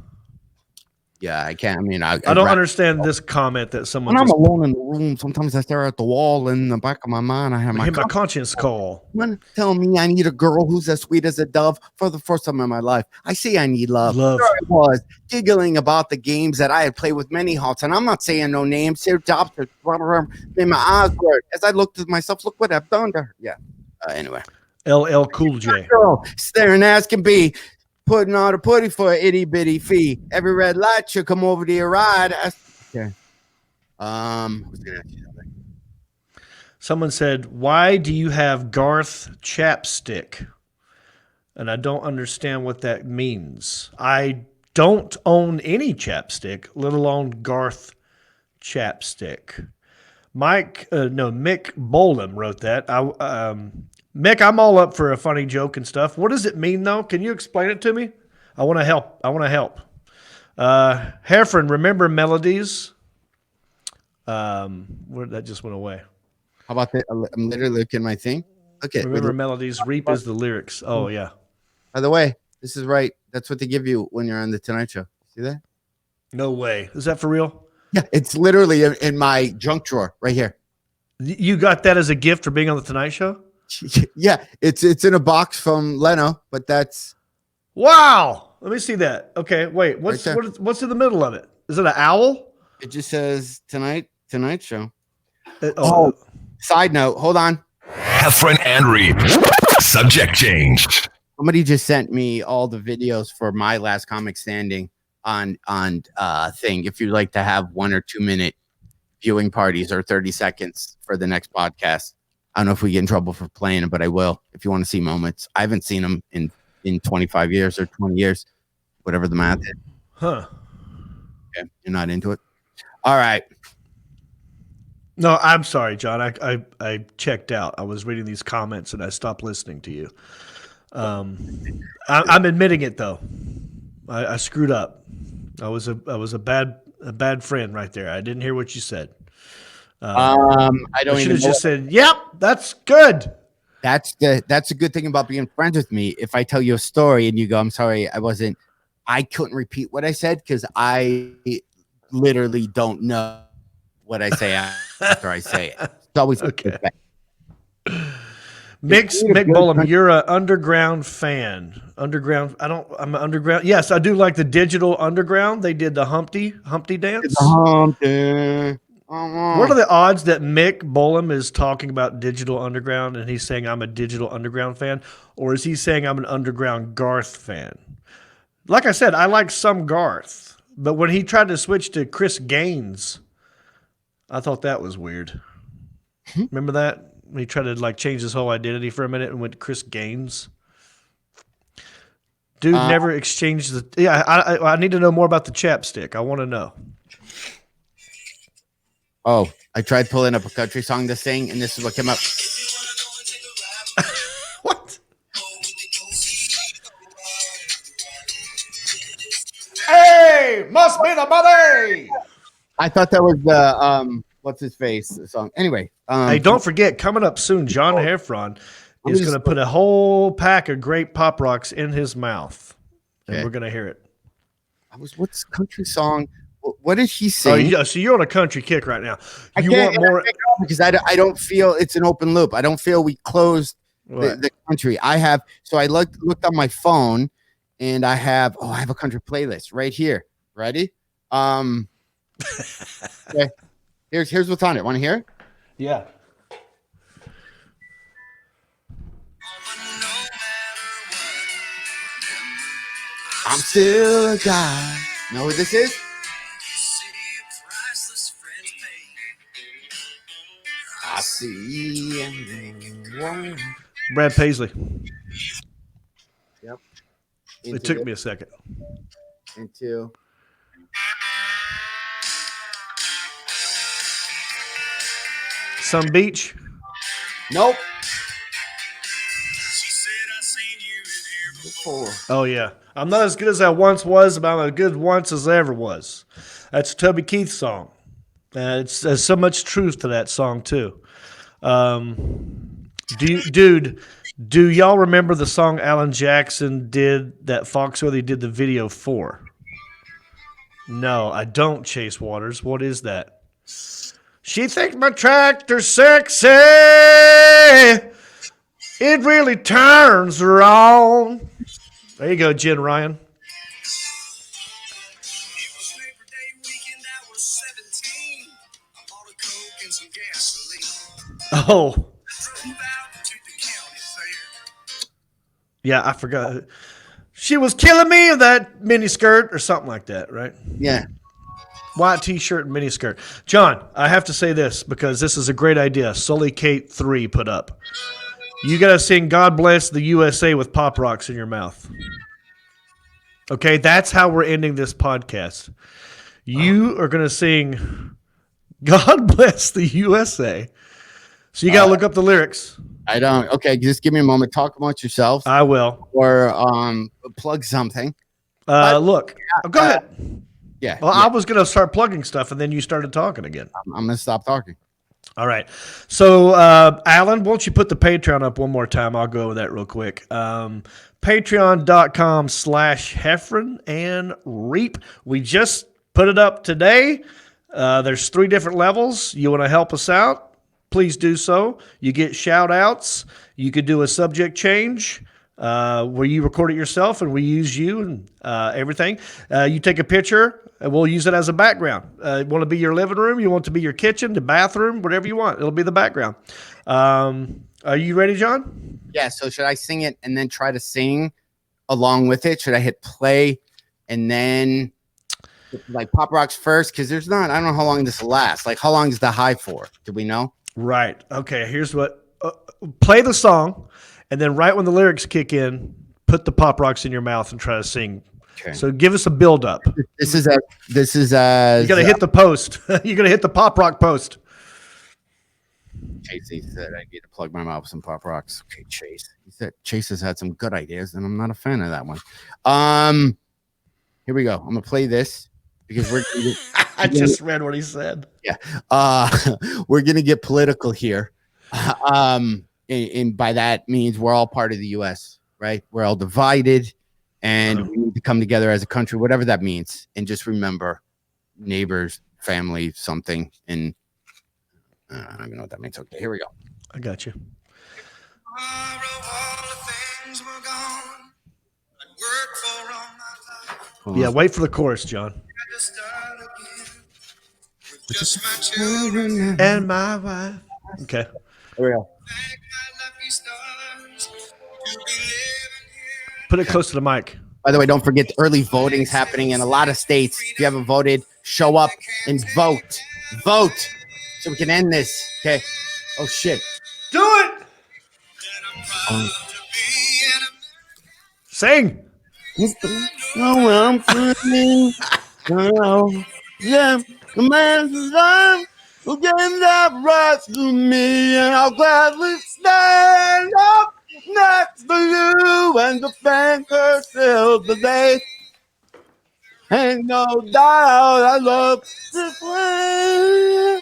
Yeah, I can't. I mean, I don't understand this comment that someone. When I'm alone in the room, sometimes I stare at the wall. In the back of my mind, I have my conscience call. When tell me I need a girl who's as sweet as a dove for the first time in my life. I say I need love. There I was giggling about the games that I had played with many hearts, and I'm not saying no names. Here, jobs, made my eyes blurred as I looked at myself. Look what I've done to her. Yeah. Anyway, LL Cool J. Girl, staring as can be. Putting on a putty for an itty bitty fee. Every red light should come over to your ride. Okay. Who's gonna ask you something? Someone said, "Why do you have Garth chapstick?" And I don't understand what that means. I don't own any chapstick, let alone Garth chapstick. Mick Bolam wrote that. Mick, I'm all up for a funny joke and stuff. What does it mean, though? Can you explain it to me? I want to help. Heffron, remember melodies? That just went away. How about that? I'm literally looking at my thing. Okay. Remember melodies. Reap is the lyrics. Oh, yeah. By the way, this is right. That's what they give you when you're on the Tonight Show. See that? No way. Is that for real? Yeah, it's literally in my junk drawer right here. You got that as a gift for being on the Tonight Show? Yeah, it's in a box from Leno, but that's wow. Let me see that. Okay, wait. What's in the middle of it? Is it an owl? It just says Tonight Show. Side note, hold on. Heffron and Reep. Subject change. Somebody just sent me all the videos for my last comic standing on thing. If you'd like to have 1 or 2 minute viewing parties or 30 seconds for the next podcast. I don't know if we get in trouble for playing it, but I will. If you want to see moments, I haven't seen them in 25 years or 20 years, whatever the math is. Huh. Okay, you're not into it. All right. No, I'm sorry, John. I checked out. I was reading these comments and I stopped listening to you. I'm admitting it though. I screwed up. I was a bad friend right there. I didn't hear what you said. I don't should have just said, "Yep, that's good." That's a good thing about being friends with me. If I tell you a story and you go, "I'm sorry, I couldn't repeat what I said because I literally don't know what I say after I say it." It's always okay. Mick Bolam, you're an underground fan. Underground. I'm an underground. Yes, I do like the Digital Underground. They did the Humpty dance. What are the odds that Mick Bolam is talking about Digital Underground and he's saying I'm a Digital Underground fan? Or is he saying I'm an Underground Garth fan? Like I said, I like some Garth. But when he tried to switch to Chris Gaines, I thought that was weird. Remember that? When he tried to like change his whole identity for a minute and went to Chris Gaines. Dude never exchanged the. Yeah, I need to know more about the chapstick. I want to know. Oh, I tried pulling up a country song to sing, and this is what came up. What? Hey, must be the money. I thought that was the what's his face song. Anyway, hey, don't forget, coming up soon, John Heffron is going to put a whole pack of grape pop rocks in his mouth, and we're going to hear it. What's country song? What did he sing? Oh, so you're on a country kick right now. You want more because I don't feel it's an open loop. I don't feel we closed the country. I looked on my phone, and I have a country playlist right here. Ready? Okay. Here's what's on it. Want to hear it? Yeah. I'm still a guy. Know who this is? I see. Brad Paisley. Yep. It took me a second. Into. Some Beach. Nope. Oh yeah, I'm not as good as I once was, but I'm as good once as I ever was. That's a Toby Keith song. There's so much truth to that song too. Do y'all remember the song Alan Jackson did that Foxworthy did the video for? No, I don't, Chase Waters. What is that? She thinks my tractor's sexy. It really turns her on. There you go, Jen Ryan. Oh. Yeah, I forgot. She was killing me in that mini skirt or something like that, right? Yeah. White t-shirt and mini skirt. John, I have to say this because this is a great idea. Sully Kate 3 put up. You got to sing God Bless the USA with Pop Rocks in your mouth. Okay, that's how we're ending this podcast. You are going to sing God Bless the USA. So you got to look up the lyrics. I don't. Okay, just give me a moment. Talk amongst yourselves. I will. Or plug something. Look. Go ahead. Yeah. Well, I was going to start plugging stuff, and then you started talking again. I'm going to stop talking. All right. So, Alan, won't you put the Patreon up one more time? I'll go over that real quick. Patreon.com/Heffron and Reep. We just put it up today. There's 3 different levels. You want to help us out? Please do so. You get shout outs. You could do a subject change where you record it yourself and we use you and everything. You take a picture and we'll use it as a background. You want to be your living room? You want it to be your kitchen, the bathroom, whatever you want. It'll be the background. Are you ready, John? Yeah. So should I sing it and then try to sing along with it? Should I hit play and then like Pop Rocks first? Because I don't know how long this will last. Like how long is the high for? Do we know? Right. Okay. Here's what. Play the song, and then right when the lyrics kick in, put the Pop Rocks in your mouth and try to sing. Okay. So give us a build up. This is you got to hit the post. You're going to hit the Pop Rock post. Chase said I need to plug my mouth with some Pop Rocks. Okay, Chase. He said Chase has had some good ideas, and I'm not a fan of that one. Here we go. I'm gonna play this because we're. I just read what he said. Yeah. We're gonna get political here. And by that means we're all part of the U.S., right? We're all divided, and we need to come together as a country, whatever that means. And just remember, neighbors, family, something. And I don't even know what that means. Okay, here we go. I got you. Yeah, wait for the chorus, John. Just my children and my wife. Okay. Here we go. Put it close to the mic. By the way, don't forget the early voting is happening in a lot of states. If you haven't voted, show up and vote. Vote. so we can end this. Okay. Oh shit. Do it. Sing. Oh, I'm feeling. Oh, yeah, the man's love who gave that right to me, and I'll gladly stand up next to you and defend her till the day. Ain't no doubt I love this way.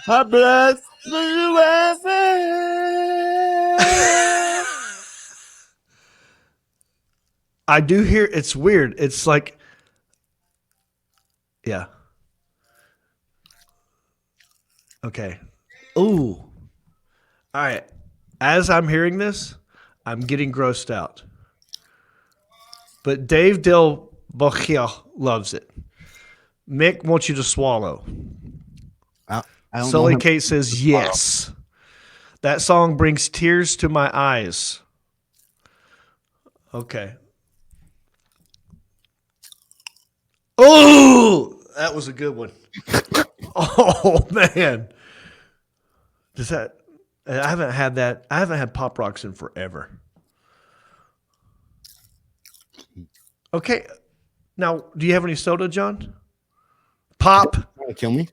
I bless the USA. I do hear it's weird. It's like, yeah. Okay. Ooh. All right. As I'm hearing this, I'm getting grossed out. But Dave Del Bochia loves it. Mick wants you to swallow. Sully Kate says yes. That song brings tears to my eyes. Okay. Oh, that was a good one. Oh man, does that? I haven't had that. I haven't had Pop Rocks in forever. Okay, now do you have any soda, John? Pop. Kill me.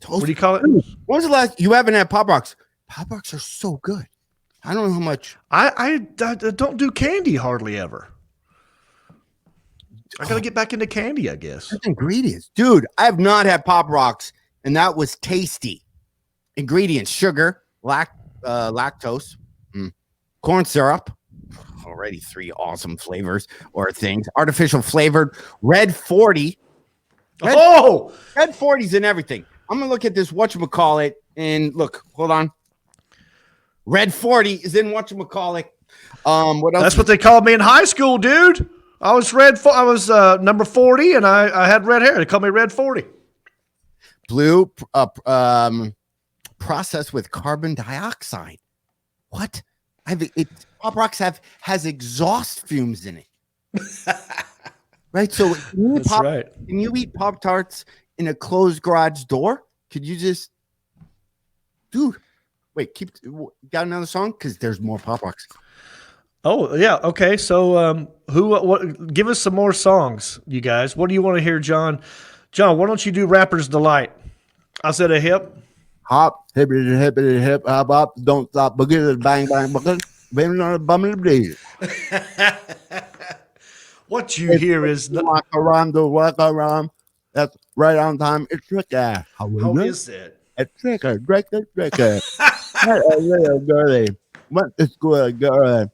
What do you call it? When was the last you haven't had Pop Rocks? Pop Rocks are so good. I don't know how much. I don't do candy hardly ever. I gotta get back into candy, I guess. That's ingredients, dude. I have not had Pop Rocks, and that was tasty. Ingredients: sugar, lactose, corn syrup. Already 3 awesome flavors or things. Artificial flavored red 40. Red 40's in everything. I'm gonna look at this whatchamacallit and look. Hold on. Red 40 is in whatchamacallit. What else? That's what they called me in high school, dude. I was number 40, and I had red hair. They called me Red 40. Blue, processed with carbon dioxide. What? Pop Rocks has exhaust fumes in it. Right. So can you eat Pop Tarts in a closed garage door? Could you just, dude? Wait, got another song because there's more Pop Rocks. Oh yeah, okay. So what? Give us some more songs, you guys. What do you want to hear, John? John, why don't you do Rapper's Delight? I said a hip. Hop, hippity, hippity, hip, hop, hop, don't stop, boogie, bang, bang, boogie, bang on a bum in the breeze. What you hear is walk around. That's right on time. It's tricky. How is it? It's tricky, tricky. A little girlie went to school, girlie.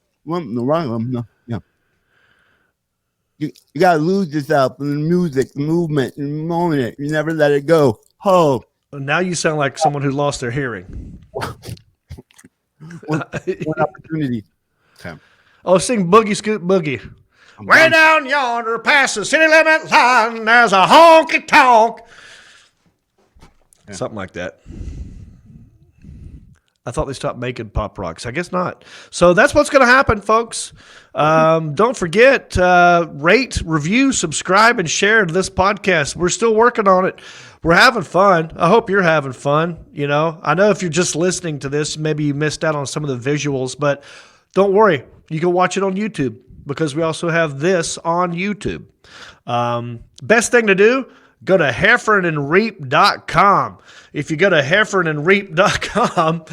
You gotta lose yourself in the music, the movement, and the moment. You never let it go. Oh, now you sound like someone who lost their hearing. one opportunity. Okay. Oh, sing Boogie Scoot Boogie. Way down yonder, past the city limit line, there's a honky tonk. Yeah. Something like that. I thought they stopped making Pop Rocks. I guess not. So that's what's going to happen, folks. Don't forget, rate, review, subscribe, and share this podcast. We're still working on it. We're having fun. I hope you're having fun. You know, I know if you're just listening to this, maybe you missed out on some of the visuals, but don't worry. You can watch it on YouTube because we also have this on YouTube. Best thing to do, go to heffronandreep.com. If you go to heffronandreep.com,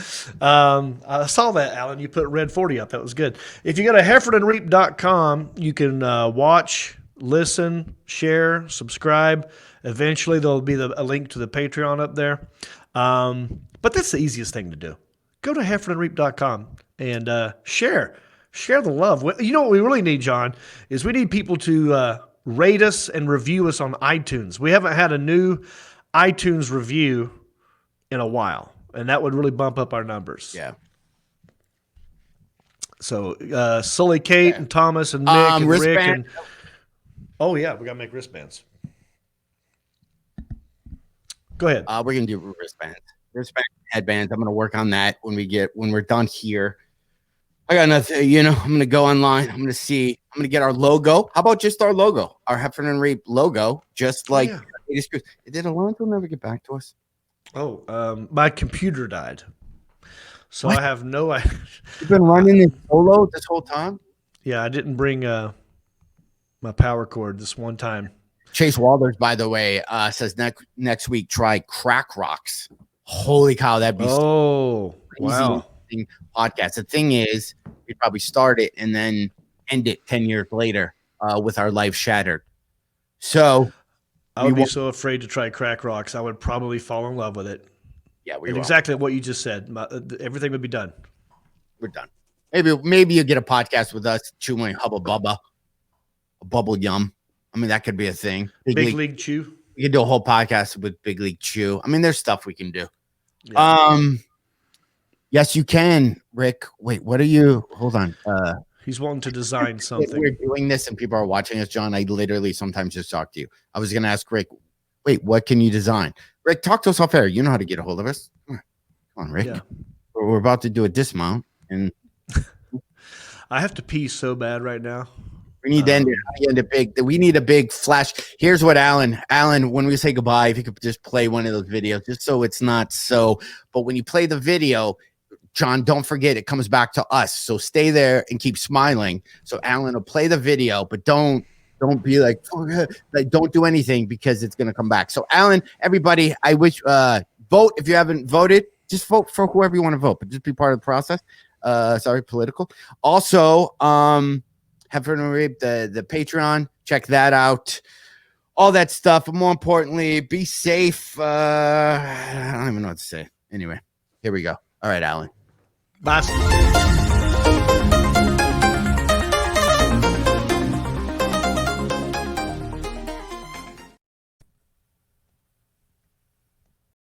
I saw that, Alan. You put Red 40 up. That was good. If you go to heffronandreep.com, you can watch, listen, share, subscribe. Eventually, there'll be a link to the Patreon up there. But that's the easiest thing to do. Go to heffronandreep.com and share. Share the love. You know what we really need, John, is we need people to rate us and review us on iTunes. We haven't had a new iTunes review in a while, and that would really bump up our numbers. Yeah. So Sully, Kate, and Thomas, and Nick, and Rick, and oh yeah, we gotta make wristbands. Go ahead. We're gonna do wristbands, headbands. I'm gonna work on that when we're done here. I got nothing, I'm going to go online. I'm going to get our logo. How about just our logo, our Heffron and Reep logo, just like Did Alonzo never get back to us? My computer died. So What? I have no idea. You've been running this solo this whole time? Yeah, I didn't bring my power cord this one time. Chase Walters, by the way, says next week try Crack Rocks. Holy cow, that'd be wow. interesting podcast. The thing is, we'd probably start it and then end it 10 years later with our life shattered. So I would be so afraid to try Crack Rocks. I would probably fall in love with it. Yeah, we and will. Exactly what you just said. Everything would be done. We're done. Maybe you get a podcast with us chewing Hubba Bubba, a bubble yum. I mean, that could be a thing. Big League Chew. We could do a whole podcast with Big League Chew. I mean, there's stuff we can do. Yeah. Yes, you can, Rick. Wait, what are you? Hold on. He's wanting to design something. We're doing this and people are watching us, John. I literally sometimes just talk to you. I was going to ask Rick, wait, what can you design? Rick, talk to us off air. You know how to get a hold of us. Come on, Rick. Yeah. We're about to do a dismount, and I have to pee so bad right now. We need to end it big. We need a big flash. Here's what Alan, when we say goodbye, if you could just play one of those videos, just so it's not so. But when you play the video, John, don't forget it comes back to us. So stay there and keep smiling. So Alan will play the video, but don't be like don't do anything because it's gonna come back. So Alan, everybody, I wish vote if you haven't voted. Just vote for whoever you want to vote, but just be part of the process. Sorry, political. Also, Heffron Reep, the Patreon, check that out. All that stuff. But more importantly, be safe. I don't even know what to say. Anyway, here we go. All right, Alan. Bye.